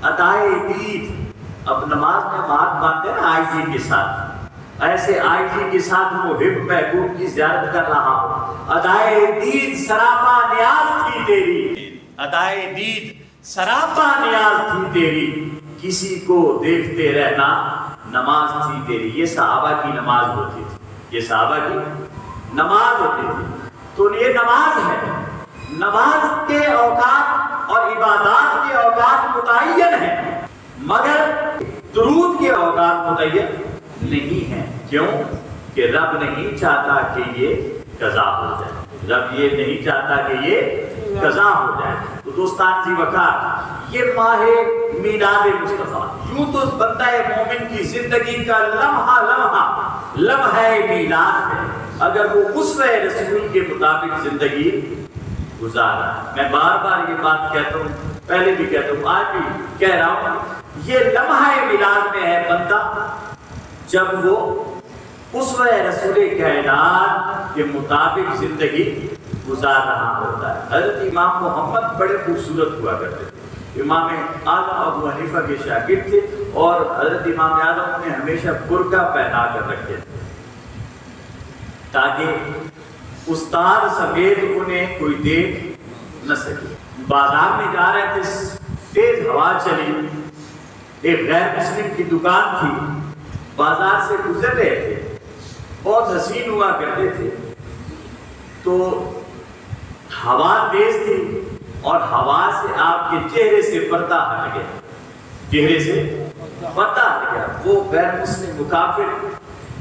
ادائے دید، اب نماز میں ہاتھ باندھتے ہیں آئی جی کے ساتھ، ایسے آئی جی کے ساتھ محب محبوب کی زیارت کر رہا ہوں، ادائے دید سراپا نیاز تھی تیری، ادائے دید سراپا نیاز تھی تیری، کسی کو دیکھتے رہنا نماز تھی تیری۔ یہ صحابہ کی نماز ہوتی تھی، یہ صحابہ کی نماز ہوتی تھی۔ تو یہ نماز ہے، نماز کے اوقات اور عبادات کے اوقات متعین ہیں، مگر درود کے اوقات متعین نہیں ہیں۔ کیوں؟ کہ رب نہیں چاہتا کہ یہ قضا ہو جائے، رب یہ نہیں چاہتا کہ یہ قضا ہو جائے۔ تو دوستان جی وقار، یہ ماہ میلاد مصطفیٰ یوں تو بندہ مومن کی زندگی کا لمحہ لمحہ میلاد ہے، اگر وہ اسوہ رسول کے مطابق زندگی گزارا۔ میں بار بار یہ بات کہتا ہوں، پہلے بھی کہتا ہوں، آج بھی کہہ رہا ہوں، یہ لمحہ میلاد میں ہے بندہ جب وہ اسوہ رسول کائنات کے مطابق زندگی گزار رہا ہوتا ہے۔ حضرت امام محمد بڑے خوبصورت ہوا کرتے تھے، امام اعظم ابو حنیفہ کے شاگرد تھے، اور حضرت امام اعظم نے ہمیشہ برقع پہنا کر رکھے تھے تاکہ استاد سمیت انہیں کوئی دیکھ نہ سکے۔ بازار میں جا رہے تھے، تیز ہوا چلی، ایک غیر مسلم کی دکان تھی، بازار سے گزر رہے تھے، بہت حسین ہوا کرتے تھے، تو ہوا تیز تھی اور ہوا سے آپ کے چہرے سے پردہ ہٹ گیا، چہرے سے پردہ ہٹ گیا۔ وہ غیر مسلم مکافر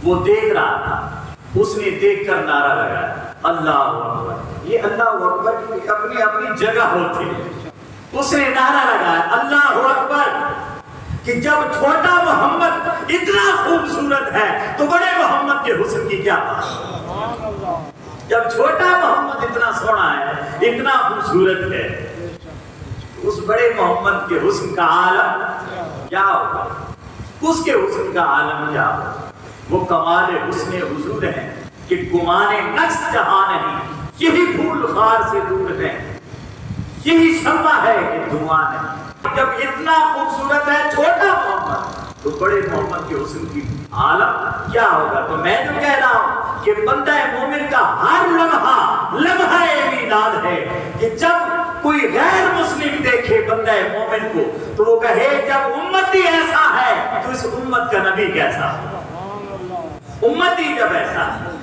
وہ دیکھ رہا تھا، اس نے دیکھ کر نعرہ لگایا اللہ اکبر۔ یہ اللہ اکبر کی اپنی اپنی جگہ ہوتی ہے، اس نے نعرہ لگایا اللہ اکبر، کہ جب چھوٹا محمد اتنا خوبصورت ہے تو بڑے محمد کے حسن کی کیا بات؟ جب چھوٹا محمد اتنا سونا ہے، اتنا خوبصورت ہے، اس بڑے محمد کے حسن کا عالم کیا ہوگا؟ اس کے حسن کا عالم کیا ہوگا؟ وہ کمال حسن حضور ہے کہ گمان نقص جہاں نہیں، یہی پھول خار سے دور ہے، یہی شمع ہے کہ دھواں نہیں۔ جب اتنا خوبصورت ہے چھوٹا محمد تو بڑے محمد کے حسن کی عالم کیا ہوگا؟ تو میں جو کہہ رہا ہوں کہ بندہ مومن کا ہر لمحہ میلاد ہے، کہ جب کوئی غیر مسلم دیکھے بندہ مومن کو تو وہ کہے جب امتی ایسا ہے تو اس امت کا نبی کیسا ہے؟ امتی جب ایسا ہے،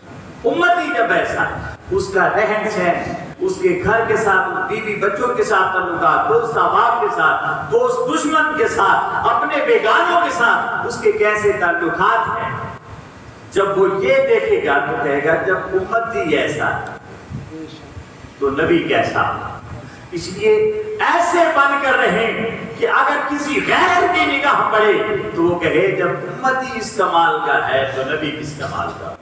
امتی جب ایسا ہے، اس کا رہن سہن، اس کے گھر کے ساتھ، بیوی بچوں کے ساتھ تعلقات، دوست احباب کے ساتھ، دوست دشمن کے ساتھ، اپنے بیگانوں کے ساتھ اس کے کیسے تعلقات ہیں، جب وہ یہ دیکھے گا تو کہے گا جب امتی ایسا تو نبی کیسا؟ اس لیے ایسے بن کر رہیں کہ اگر کسی غیر کی نگاہ پڑے تو وہ کہے جب امتی اس کمال کا ہے تو نبی کس کمال کا.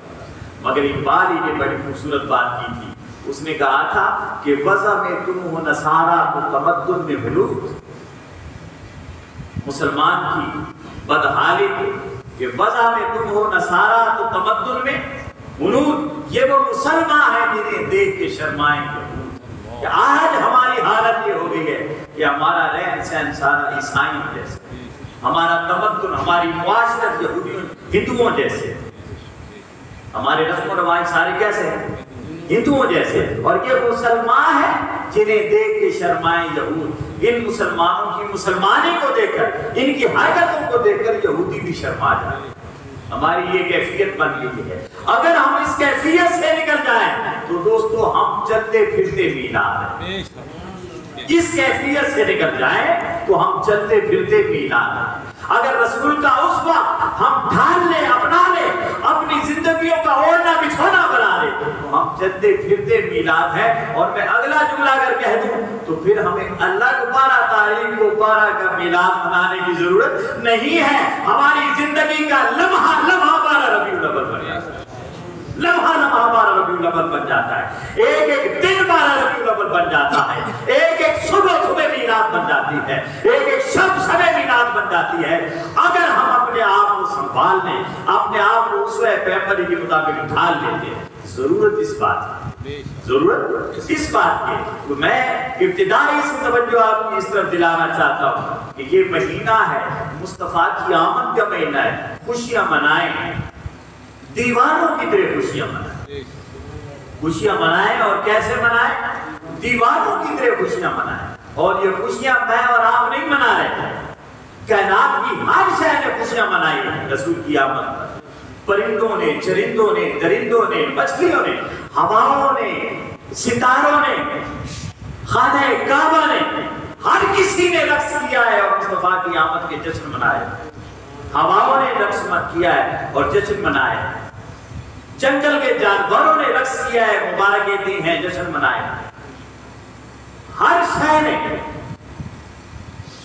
مگر اقبال نے بڑی خوبصورت بات کی تھی. اس نے کہا تھا کہ وضع میں تم ہو نصارا تو تمدن میں بلوغ. مسلمان کی بدحالی کہ وضع میں تم ہو نصارا تو تمدن میں بلوغ. یہ وہ مسلمان ہیں جنہیں دیکھ کے شرمائیں گے. کہ آج ہماری حالت یہ ہو گئی ہے کہ ہمارا رہن سہن سارا عیسائیوں جیسے, ہمارا تمدن, ہماری معاشرت یہودیوں ہندوؤں جیسے, ہمارے رسم و رواج سارے کیسے ہیں ہندوؤں جیسے. اور یہ مسلمان ہیں جنہیں دیکھ کے شرمائیں یہود. ان مسلمانوں کی مسلمانی کو دیکھ کر, ان کی حرکتوں کو دیکھ کر یہودی بھی شرما جائے. ہماری یہ کیفیت بن گئی ہے. اگر ہم اس کیفیت سے نکل جائیں تو دوستو ہم چلتے پھرتے میلاد ہیں. اس کیفیت سے نکل جائیں تو ہم چلتے پھرتے میلاد ہیں. اگر رسول کا اسوہ ہم ڈھال لیں, اپنا لیں, اپنی زندگیوں کا اوڑھنا بچھونا بنا لیں تو ہم چلتے پھرتے میلاد ہیں. اور میں اگلا جملہ اگر کہہ دوں تو پھر ہمیں اللہ کو 12 تاریخ کو 12 کا میلاد منانے کی ضرورت نہیں ہے. ہماری زندگی کا لمحہ لمحہ 12 ربیع الاول بن جاتا ہے. لمحہ لمحہ 12 ربیع الاول بن جاتا ہے. ایک ایک دن 12 ربیع الاول بن جاتا ہے. ایک ایک صبح صبح میلاد بن جاتی ہے. ایک ایک شب شب میلاد بن جاتی ہے. اگر ہم اپنے آپ کو سنبھال لیں, اپنے آپ کو اسوہ پیغمبری کے مطابق ڈھال لیتے ہیں. ضرورت اس بات کی, ضرورت اس بات کی. تو میں ابتدائی سے توجہ آپ کی اس طرف دلانا چاہتا ہوں کہ یہ مہینہ ہے مصطفیٰ کی آمد کا مہینہ ہے. خوشیاں منائیں, دیوانوں کی طرح خوشیاں منائیں. خوشیاں منائیں اور کیسے منائیں؟ دیوانوں کی طرح خوشیاں منائیں. اور یہ خوشیاں میں اور آپ نہیں منا رہے ہیں, کائنات کی ہر شے نے خوشیاں منائی رسول کی آمد پر. پرندوں نے, چرندوں نے, درندوں نے, مچھلیوں نے, ہواؤں نے, ستاروں نے, خانہ کعبہ نے, ہر کسی نے رقص کیا ہے اور مصطفیٰ کی آمد کے جشن منائے. ہواؤں نے رقص کیا ہے اور جشن منائے. جنگل کے جانوروں نے رقص کیا ہے, مبارکیں دی ہیں, جشن منائے. ہر شے نے,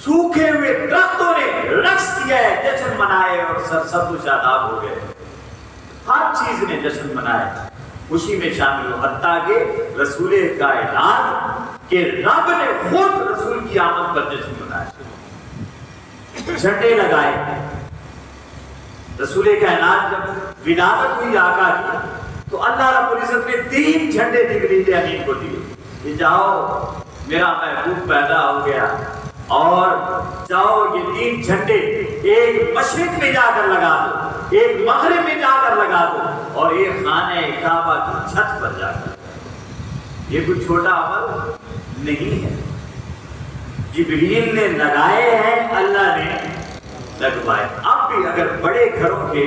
سوکھے ہوئے درختوں نے رقص کیا ہے, جشن منائے اور سرسبز و شاداب ہو گئے. ہر چیز نے جشن منائے, خوشی میں شامل ہو. حتیٰ کہ رسول کائنات کہ رب نے خود رسول کی آمد پر جشن منائے, جھنڈے لگائے. رسول کائنات جب ولادت ہوئی آقا کی تو اللہ رب العزت نے 3 جھنڈے جبریل امین کو دیے کہ جاؤ میرا محبوب پیدا ہو گیا اور جاؤ یہ 3 جھنڈے ایک مشرق میں جا کر لگا دو, ایک مغرب میں جا کر لگا دو اور ایک خانہ کعبہ کی چھت پر جا کر. یہ کوئی چھوٹا عمل نہیں ہے. جبریل نے لگائے ہیں, اللہ نے لگوائے. اب بھی اگر بڑے گھروں کے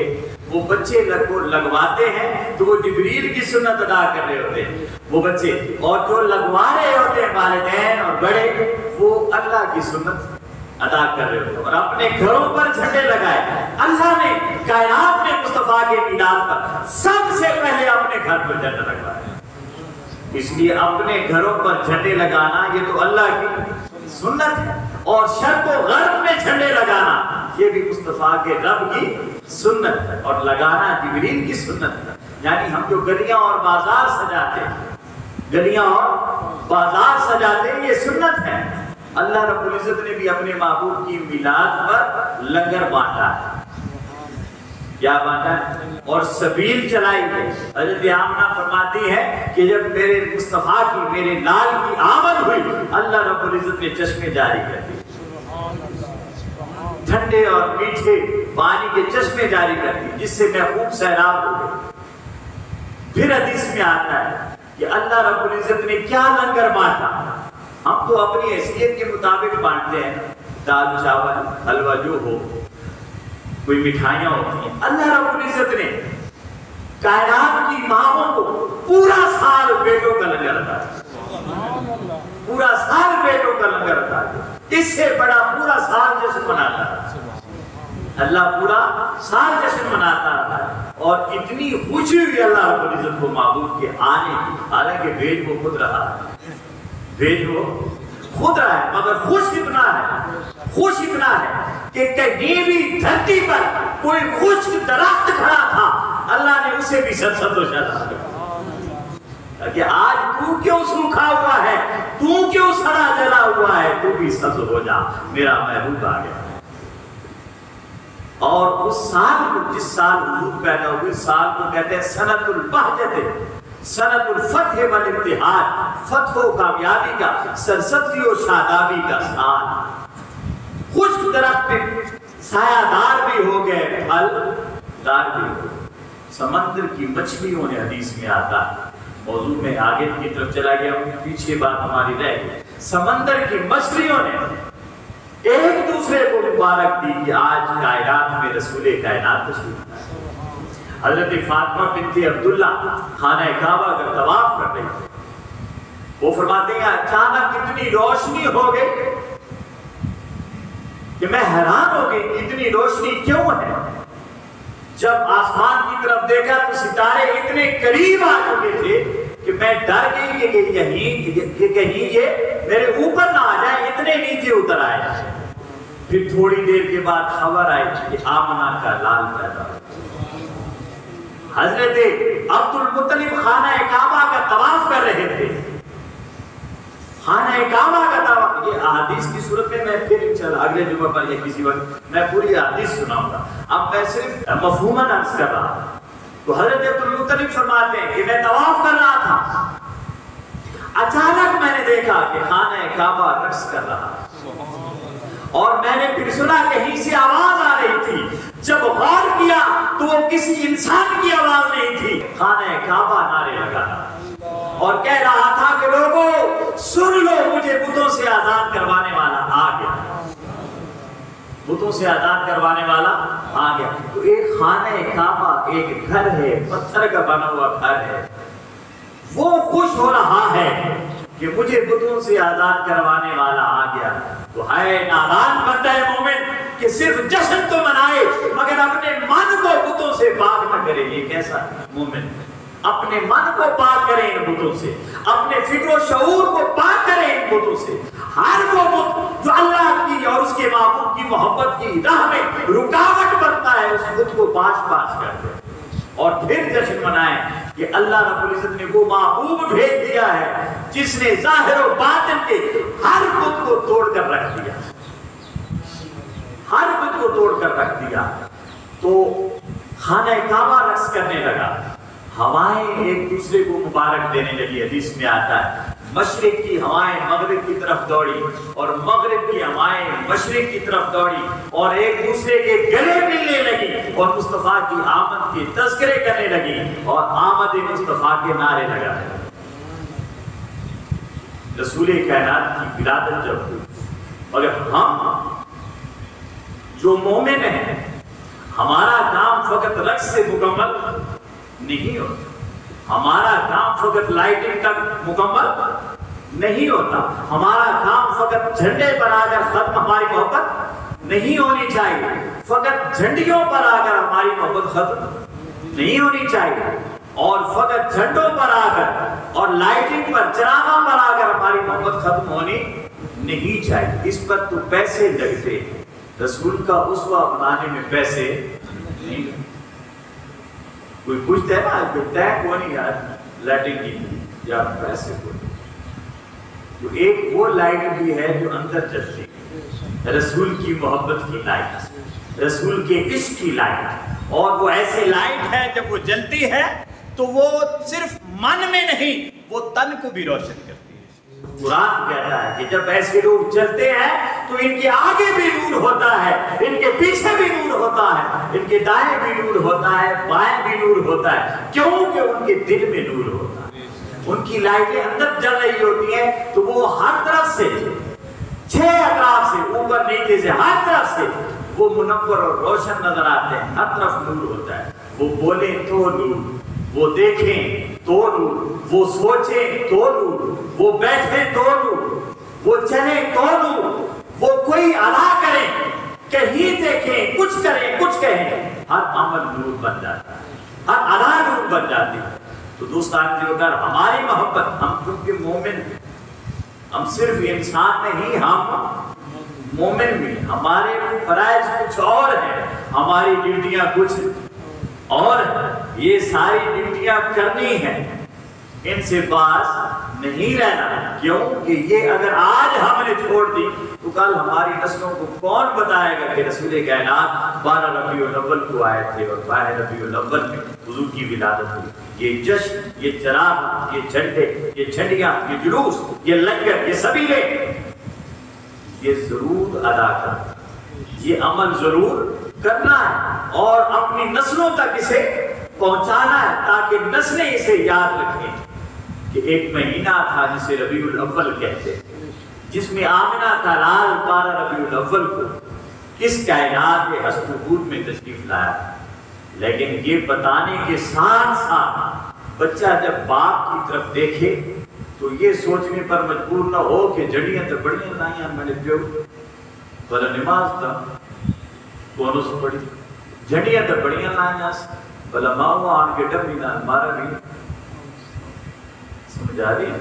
وہ بچے لگواتے ہیں تو وہ جبریل کی سنت ادا کر رہے ہوتے ہیں وہ بچے, اور جو لگوا رہے ہوتے ہیں والدین اور بڑے وہ اللہ کی سنت ادا کر رہے ہوتے ہیں. اور اپنے گھروں پر جھنڈے لگائے. اللہ نے کائنات میں مصطفیٰ کے میلاد پر سب سے پہلے اپنے گھر پر جھنڈا لگوایا. اس لیے اپنے گھروں پر جھنڈے لگانا یہ تو اللہ کی سنت ہے, اور شرق و غرب میں جھنڈے لگانا یہ بھی مصطفیٰ کے رب کی سنت ہے, اور لگانا جبریل کی سنت ہے. یعنی ہم جو گلیاں اور بازار سجاتے ہیں, گلیاں اور بازار سجاتے ہیں, یہ سنت ہے. اللہ رب العزت نے بھی اپنے محبوب کی میلاد پر لنگر بانٹا ہے. کیا بانٹا ہے؟ اور سبیل چلائی ہے. حضرت آمنہ فرماتی ہے کہ جب میرے مصطفیٰ کی, میرے لال کی آمد ہوئی, اللہ رب العزت نے چشمے جاری کر دیے, ٹھنڈے اور میٹھے پانی کے چشمے جاری کر دیے, جس سے محبوب سیراب ہو گئے. پھر حدیث میں آتا ہے کہ اللہ رب العزت نے کیا لنگر بانٹا. ہم تو اپنی حیثیت کے مطابق بانٹتے ہیں, دال چاول حلوہ جو ہو, کوئی مٹھائیاں ہوتی ہیں. اللہ رب العزت نے کائنات کی ماؤں کو پورا سال بیٹوں کا لنگر عطا کیا, پورا سال بیٹوں کا لنگر عطا کیا. اس سے بڑا پورا سال جشن مناتا ہے اللہ, پورا سال جشن مناتا ہے. اور اتنی خوشی ہوئی اللہ رب العزت کو محبوب کے آنے کی, حالانکہ بھیج وہ خود رہا ہے, بھیج وہ خود رہا ہے، مگر خوش اتنا ہے کہ کہیں بھی دھرتی پر کوئی خشک درخت کھڑا تھا اللہ نے اسے بھی سد و شدا کہ آج تو کیوں سوکھا ہوا ہے، تو کیوں سڑا جلا ہوا ہے، تو بھی سبز ہو جا، میرا محبوب آ گیا۔ اور اس سال کو، جس سال حضور پیدا ہوئے، سال کو کہتے ہیں سنت البہجت، سنت الفتح والاتحاد، فتح و کامیابی کا، سرسبزی و شادابی کا سال۔ خشک درخت پہ سایہ دار بھی ہو گئے، پھل دار بھی ہو گئے۔ سمندر کی مچھلیوں نے، حدیث میں آتا ہے، موضوع میں آگے کی طرف چلا گیا ہوں، پیچھے بات ہماری رہ گئی۔ سمندر کی مچھلیوں نے ایک دوسرے کو مبارک دی کہ آج کائنات میں رسول کائنات تشریف لائے۔ حضرت فاطمہ بنت عبداللہ خانہ کعبہ کا طواف کر رہی تھی، وہ فرماتے ہیں اچانک اتنی روشنی ہو گئی کہ میں حیران ہو گئی، اتنی روشنی کیوں ہے؟ جب آسمان کی طرف دیکھا تو ستارے اتنے قریب آ چکے تھے کہ میں ڈر گئی کہ کہیں یہ میرے اوپر نہ آ جائے، اتنے نیچے اتر آئے۔ پھر تھوڑی دیر کے بعد خبر آئی کہ آمنہ کا لال پیدا ہوا۔ حضرت عبد المطلب خانہ کعبہ کا طواف کر رہے تھے، خانہ کعبہ کا طواف۔ یہ احادیث کی صورت میں پھر انشاءاللہ اگلے جمعہ پر یا کسی وقت میں پوری حدیث سناؤں گا، اب میں صرف مفہوماً عرض کر رہا ہوں۔ تو حضرت عبد المطلب فرماتے ہیں کہ میں طواف کر رہا تھا، اچانک میں نے دیکھا کہ خانہ کعبہ رقص کر رہا، اور میں نے پھر سنا کہیں سے آواز آ رہی تھی۔ جب غور کیا تو وہ کسی انسان کی آواز نہیں تھی، خانہ کعبہ نعرے لگا اور کہہ رہا تھا کہ لوگوں سن لو، مجھے بتوں سے آزاد کروانے والا آ گیا، بتوں سے آزاد کروانے والا آ گیا۔ تو ایک خانہ کعبہ ایک گھر ہے، پتھر کا بنا ہوا گھر ہے، وہ خوش ہو رہا ہے کہ مجھے بتوں سے آزاد کروانے والا آ گیا۔ تو ہے نادان بندہ مومن کہ صرف جشن تو منائے مگر اپنے من کو بتوں سے پاک نہ کرے۔ یہ کیسا مومن؟ اپنے من کو پاک کرے ان بتوں سے، اپنے فکر و شعور کو پاک کرے ان بتوں سے۔ ہر وہ بت جو اللہ کی اور اس کے محبوب کی محبت کی راہ میں رکاوٹ بنتا ہے، اس بت کو پاش کر دے اور پھر جشن منائیں کہ اللہ رب العزت نے وہ محبوب بھیج دیا ہے جس نے ظاہر و باطن کے ہر بت کو توڑ کر رکھ دیا، ہر بت کو توڑ کر رکھ دیا۔ تو خانہ کعبہ رقص کرنے لگا، ہوائیں ایک دوسرے کو مبارک دینے لگی۔ حدیث میں آتا ہے مشرق کی ہوائیں مغرب کی طرف دوڑی اور مغرب کی ہوائیں مشرق کی طرف دوڑی اور ایک دوسرے کے گلے ملنے لگی اور مصطفیٰ کی آمد کے تذکرے کرنے لگی اور آمد مصطفیٰ کے نعرے لگائے۔ رسول کائنات کی ولادت جب ہوئی، مگر ہم جو مومن ہیں ہمارا کام فقط رقص سے مکمل نہیں ہوتا، ہمارا کام فقط لائٹنگ تک مکمل نہیں ہوتا، ہمارا کام فقط جھنڈے پر آ کر ختم ہماری محبت نہیں ہونی چاہیے، فقط جھنڈیوں پر آ کر ہماری محبت ختم نہیں ہونی چاہیے، اور فقط جھنڈوں پر آ کر اور لائٹنگ پر چراغوں پر آ کر ہماری محبت ختم ہونی نہیں چاہیے۔ اس پر تو پیسے لگتے، رسول کا اسوہ بنانے میں پیسے نہیں لگتے۔ کوئی پوچھتا ہے نا کہ طے کون یار لائٹنگ کی یا پیسے کو، تو ایک وہ لائٹ بھی ہے جو اندر جلتی ہے، رسول کی محبت کی لائٹ، رسول کے عشق کی لائٹ، اور وہ ایسے لائٹ ہے جب وہ جلتی ہے تو وہ صرف من میں نہیں، وہ تن کو بھی روشن کرتی ہے۔ قرآن کہتا ہے کہ جب ایسے لوگ چلتے ہیں تو ان کے آگے بھی نور ہوتا ہے، ان کے پیچھے بھی نور ہوتا ہے، ان کے دائیں بھی نور ہوتا ہے، بائیں بھی نور ہوتا ہے، کیونکہ ان کے دل میں نور ہوتا ہے۔ ان کی لائٹیں اندر جل رہی ہوتی ہیں تو وہ ہر طرف سے، چھ اطراف سے، اوپر نیچے سے، ہر طرف سے وہ منور اور روشن نظر آتے ہیں، ہر طرف نور ہوتا ہے۔ وہ بولیں تو نور، وہ دیکھیں تو نور، وہ سوچیں تو نور، وہ بیٹھیں تو نور، وہ چلیں تو نور، وہ کوئی ادا کریں، کہیں دیکھیں، کچھ کریں، کچھ کہیں، ہر عمل نور بن جاتا ہے، ہر ادا نور بن جاتی ہے۔ تو دوستان جو اگر ہماری محبت، ہم کیونکہ مومن ہیں، ہم صرف انسان نہیں، ہم مومن بھی، ہمارے فرائض کچھ اور ہیں، ہماری ڈیوٹیاں کچھ اور ہیں، یہ ساری ڈیوٹیاں کرنی ہیں، ان سے باز نہیں رہنا۔ کیوں کہ یہ اگر آج ہم نے چھوڑ دی تو کل ہماری نسلوں کو کون بتائے گا کہ رسول کائنات 12 ربیع الاول کو آئے تھے اور 12 ربیع الاول میں حضور کی ولادت ہوئی۔ یہ جشن، یہ چراغ، یہ جھنڈے، یہ جھنڈیاں، یہ جلوس، یہ لنگر، یہ سبیلے، یہ ضرور ادا کرنا، یہ عمل ضرور کرنا ہے اور اپنی نسلوں تک اسے پہنچانا ہے تاکہ نسلیں اسے یاد رکھیں کہ ایک مہینہ تھا جسے ربیع الاول کہتے ہیں، جس میں آمنہ کا لال 12 ربیع الاول کو اس کائنات کے ہست وجود میں تشریف لایا۔ لیکن یہ بتانے کے ساتھ ساتھ بچہ جب باپ کی طرف دیکھے تو یہ سوچنے پر مجبور نہ ہو کہ جڑیاں تو بڑیاں لائیاں میں نے پیو بلا نماز تھا کونوں سے پڑھی، جھنڈیاں تو بڑیاں لائیاں بلا ماؤں آن کے ڈبی نہ مارا بھی۔ سمجھ آ رہی ہے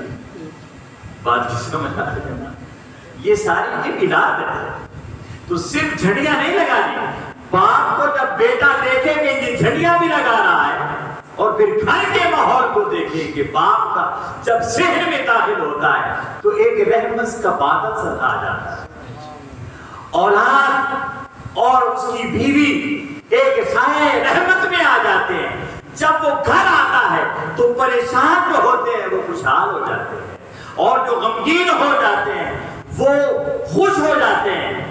بات کی؟ سمجھ آ رہی ہے نا؟ یہ ساری یہ میلاد ہے، تو صرف جھنڈیاں نہیں لگانی، باپ کو جب بیٹا دیکھے کہ یہ جھنڈیاں بھی لگا رہا ہے اور پھر گھر کے ماحول کو دیکھیں کہ باپ کا جب ذہن میں داخل ہوتا ہے تو ایک رحمت کا بادل سا آ جاتا ہے، اولاد اور اس کی بیوی ایک سائے رحمت میں آ جاتے ہیں۔ جب وہ گھر آتا ہے تو پریشان جو ہوتے ہیں وہ خوشحال ہو جاتے ہیں اور جو غمگین ہو جاتے ہیں وہ خوش ہو جاتے ہیں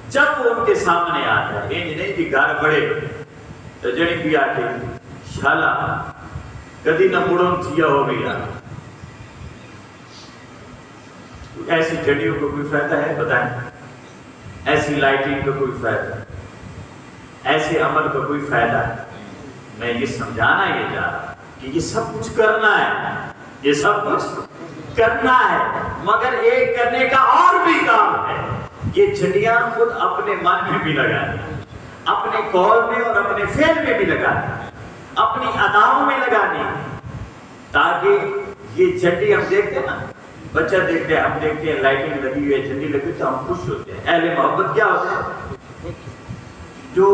جب وہ ان کے سامنے آتا ہے۔ یہ نہیں کہ گھر بڑے تو جڑی بھی آتے شالا کدی نہ مڑوں تھیا ہو گیا، ایسی جڑیوں کو کوئی فائدہ ہے بتائیں؟ ایسی لائٹنگ کا کوئی فائدہ، ایسے عمل کا کوئی فائدہ؟ میں یہ سمجھانا یہ چاہ رہا کہ یہ سب کچھ کرنا ہے، یہ سب کچھ کرنا ہے، مگر ایک کرنے کا اور بھی کام ہے۔ یہ جھنڈیاں خود اپنے من میں بھی لگانی، اپنے قول میں اور اپنے فعل میں بھی لگانی، اپنی اداؤں میں لگانی، تاکہ یہ جھنڈی ہم دیکھتے ہیں نا، بچہ دیکھتے ہیں، ہم دیکھتے ہیں لائٹنگ لگی ہوئی ہے، جھنڈی لگی تو ہم خوش ہوتے ہیں۔ اہل محبت کیا ہوتے ہیں؟ جو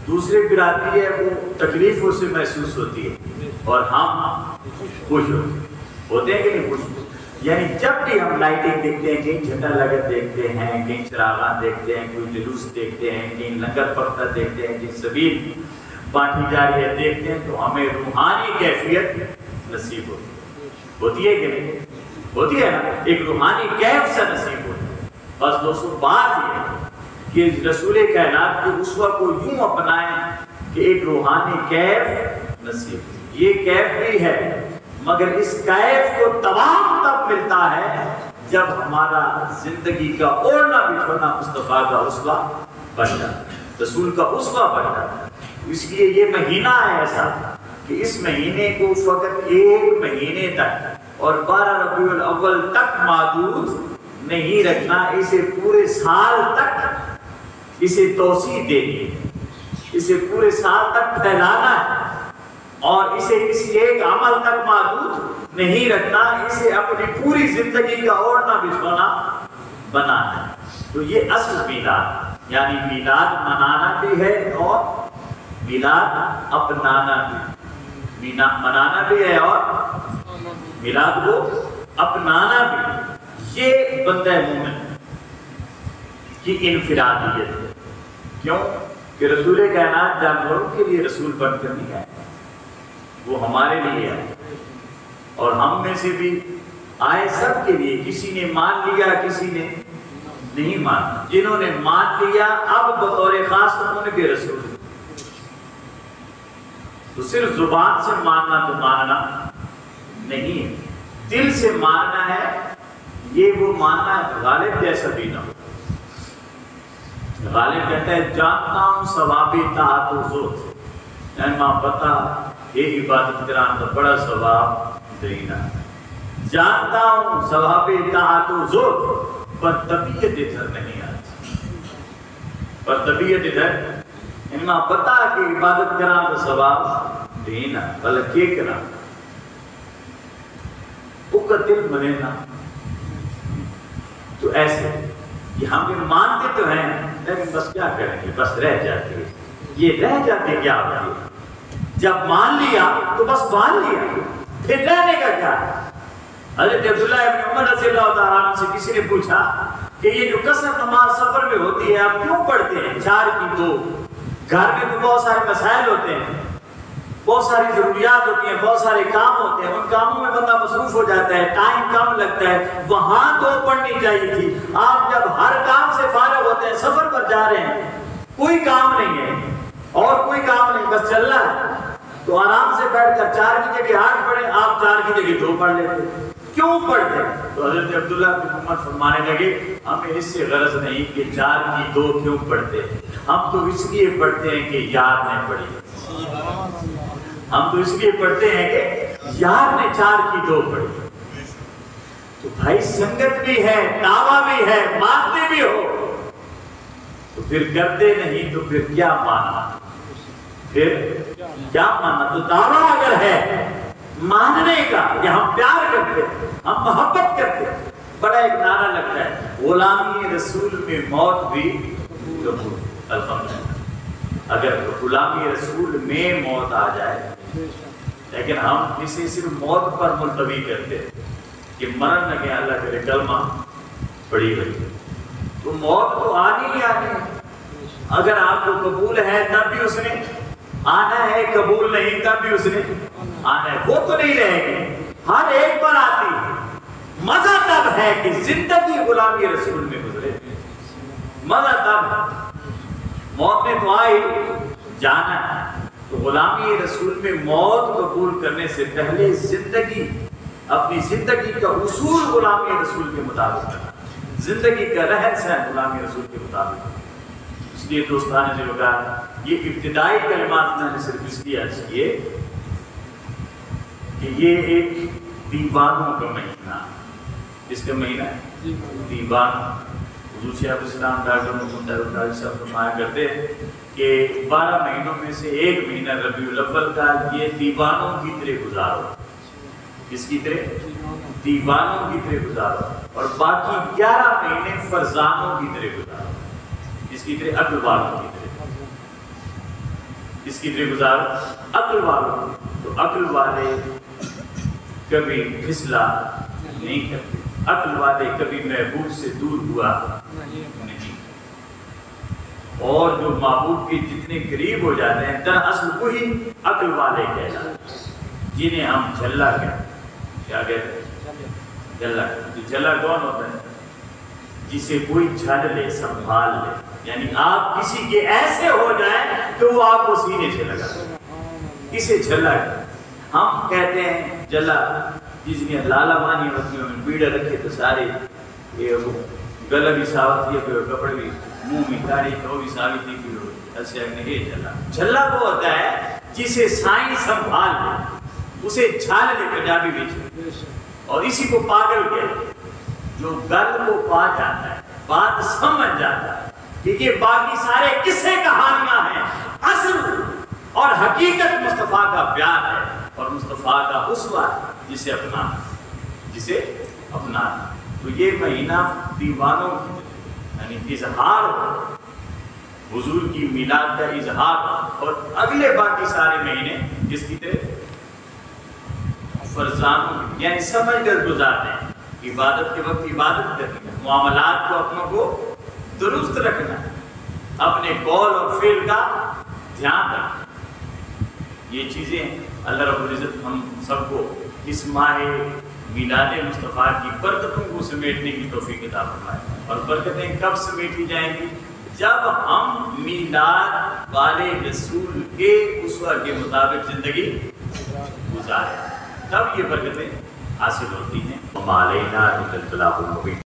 دوسرے برادری ہے وہ تکلیف اس سے محسوس ہوتی ہے اور ہم خوش ہوتے ہیں کہ نہیں خوش؟ یعنی جب بھی ہم لائٹنگ دیکھتے ہیں، کہیں جھنڈا لگت دیکھتے ہیں، کہیں چراغاں دیکھتے ہیں، کوئی جلوس دیکھتے ہیں، کہیں لنگر پڑتا دیکھتے ہیں، کہیں سبیل بانٹی جا رہی ہے دیکھتے ہیں تو ہمیں روحانی کیفیت نصیب ہوتی ہے کہ نہیں؟ ہوتی ہے نا، ایک روحانی کیف سے نصیب ہوتی ہے۔ بس دوستو بات یہ ہے کہ رسول کائنات کے اسوہ کو یوں اپنائیں کہ ایک روحانی کیف نصیب، یہ کیف بھی ہے مگر اس کیف کو تمام تب ملتا ہے جب ہمارا زندگی کا اوڑھنا بچھونا مصطفیٰ کا اسوہ بن جاتا ہے، رسول کا اسوہ بن جاتا ہے۔ اس لیے یہ مہینہ ہے ایسا کہ اس مہینے کو فقط ایک مہینے تک اور 12 ربیع الاول تک محدود نہیں رکھنا، اسے پورے سال تک اسے توسیع دینی ہے، اسے پورے سال تک پھیلانا ہے اور اسے کسی ایک عمل تک محدود نہیں رکھنا، اسے اپنی پوری زندگی کا اوڑھنا بچھونا بنانا ہے۔ تو یہ اصل میلاد، یعنی میلاد منانا بھی ہے اور میلاد اپنانا بھی، منانا بھی ہے اور میلاد کو اپنانا بھی۔ یہ بندہ مومن کی انفرادیت ہے۔ کیوں کہ رسول کائنات جانوروں کے لیے رسول بن کر نہیں آئے، وہ ہمارے لیے آئے اور ہم میں سے بھی آئے سب کے لیے۔ کسی نے مان لیا، کسی نے نہیں مانا۔ جنہوں نے مان لیا اب بطور خاص ان کے رسول، تو صرف زبان سے ماننا تو ماننا نہیں ہے، دل سے ماننا ہے۔ یہ وہ ماننا ہے غالب جیسا بھی نہ ہو۔ غالب کہتا ہے جانتا ہوں ثوابی طاعت و زہد، اے ماں پتا یہ عبادت کران تو بڑا ثواب دینا، جانتا ہوں ثوابی طاعت و زہد، پر طبیعت ادھر نہیں آتی، پر طبیعت ادھر اما پتا کہ عبادت کران تو ثواب دینا، بلکہ کران او کا دل منے نا تو ایسے یہ ہم یہ مانتے تو ہیں لیکن بس کیا کریں گے، بس رہ جاتے ہیں، یہ رہ جاتے کیا ہوتی ہے؟ جب مان لیا تو بس مان لیا، پھر رہنے کا کیا؟ حضرت عبداللہ ابن عمر رضی اللہ تعالیٰ عنہ سے کسی نے پوچھا کہ یہ جو قصر نماز سفر میں ہوتی ہے آپ کیوں پڑھتے ہیں 4 کی 2؟ گھر میں تو بہت سارے مسائل ہوتے ہیں، بہت ساری ضروریات ہوتی ہیں، بہت سارے کام ہوتے ہیں، ان کاموں میں بندہ مصروف ہو جاتا ہے، ٹائم کم لگتا ہے، وہاں 2 پڑھنی چاہیے تھی۔ آپ جب ہر کام سے فارغ ہوتے ہیں، سفر پر جا رہے ہیں، کوئی کام نہیں ہے اور کوئی کام نہیں، بس چل رہا ہے، تو آرام سے بیٹھ کر 4 کی جگہ 8 پڑھیں، آپ 4 کی جگہ 2 پڑھ لیتے، کیوں پڑھتے؟ تو حضرت عبداللہ بن عمر فرمانے لگے ہمیں اس سے غرض نہیں کہ 4 کی 2 کیوں پڑھتے، ہم تو اس لیے پڑھتے ہیں کہ یار نے پڑھی، ہم تو اس لیے پڑھتے ہیں کہ یار نے 4 کی 2 پڑھی۔ تو بھائی سنگت بھی ہے، دعویٰ بھی ہے، مانتے بھی ہو تو پھر کرتے نہیں تو پھر کیا مانا؟ پھر کیا مانا؟ تو دعویٰ اگر ہے ماننے کا کہ ہم پیار کرتے ہیں، ہم محبت کرتے ہیں، بڑا ایک نعرہ لگتا ہے غلامی رسول میں موت بھی قبول۔ الحمدللہ اگر غلامی رسول میں موت آ جائے، لیکن ہم اسے صرف موت پر ملتوی کرتے ہیں کہ مرن نہ کہ اللہ کرے کلمہ پڑھی ہوئی، تو موت تو آنی ہی آنی ہے۔ اگر آپ کو قبول ہے تب بھی اس نے آنا ہے، قبول نہیں تب بھی اس نے آنا ہے، وہ تو نہیں رہے گی، ہر ایک پر آتی ہے۔ مزہ تب ہے کہ زندگی غلامی رسول میں گزرے، مزہ تب موت نے تو آئی جانا ہے، تو غلامی رسول میں موت قبول کرنے سے پہلے زندگی، اپنی زندگی کا اصول غلامی رسول کے مطابق کرنا، زندگی کا رہن سہن غلامی رسول کے مطابق۔ اس لیے دوستان نے جو کہا یہ ابتدائی کلمات میں نے صرف اس لیے عرض کیے کہ یہ ایک دیوانوں کا مہینہ، اس کا مہینہ ہے دیوان۔ حضور شیخ الاسلام ڈاکٹر محمد الطاہر صاحب فرمایا کرتے ہیں کہ 12 مہینوں میں سے ایک مہینہ ربیع الاول کا یہ دیوانوں کی طرح گزارو، کس کی طرح؟ دیوانوں کی طرح گزارو، اور باقی 11 مہینے فرزانوں کی طرح گزارو، اس کی طرح عقل والوں کی طرح، اس کی طرح گزارو عقل والوں۔ تو عقل والے کبھی پھسلا نہیں کرتے، عقل والے کبھی محبوب سے دور ہوا نہیں، اور جو معبود کے جتنے قریب ہو جاتے ہیں دراصل وہی عقل والے کہلاتے ہیں، جنہیں ہم جھلا کہتے ہیں۔ کیا کہتے ہیں؟ جھلا۔ جھلا کون ہوتا ہے؟ جسے کوئی جھل لے، سنبھال لے، یعنی آپ کسی کے ایسے ہو جائیں کہ وہ آپ کو سینے سے لگا، اسے جھلا ہے۔ ہم کہتے ہیں جھلا جس نے لالا مانی وقتیوں میں بیڑا رکھے تو سارے گلا بھی صاف کیے پھر کپڑے بھی منہ میں کاڑی تو بھی صاف تھی پھر ایسے نہیں جھلا۔ جھلا وہ ہوتا ہے جسے سائیں سنبھال لے، اسے جھال لے پنجابی میں، اور اسی کو پاگل کہتے ہیں، جو گل کو پا جاتا ہے، بات سمجھ جاتا ہے کہ یہ باقی سارے قصے کہانیاں ہیں، اصل اور حقیقت مصطفیٰ کا پیار ہے اور مصطفیٰ کا اسوہ جسے اپنا۔ تو یہ مہینہ دیوانوں کی یعنی اظہار ہو، حضور کی میلاد کا اظہار، اور اگلے باقی سارے مہینے جس کی طرح فرزانوں کی، یعنی سمجھ کر گزارنے، عبادت کے وقت عبادت کرنا، معاملات کو اپنوں کو درست رکھنا، اپنے قول اور فعل کا دھیان رکھنا۔ یہ چیزیں اللہ رب العزت ہم سب کو اس ماہ میلاد مصطفیٰ کی برکتوں کو سمیٹنے کی توفیق عطا فرمائے۔ اور برکتیں کب سمیٹی جائیں گی؟ جب ہم میلاد والے رسول کے اسوہ کے مطابق زندگی گزاریں، تب یہ برکتیں حاصل ہوتی ہیں۔ وَمَا عَلَيْنَا إِلَّا الْبَلَاغُ الْمُبِينُ۔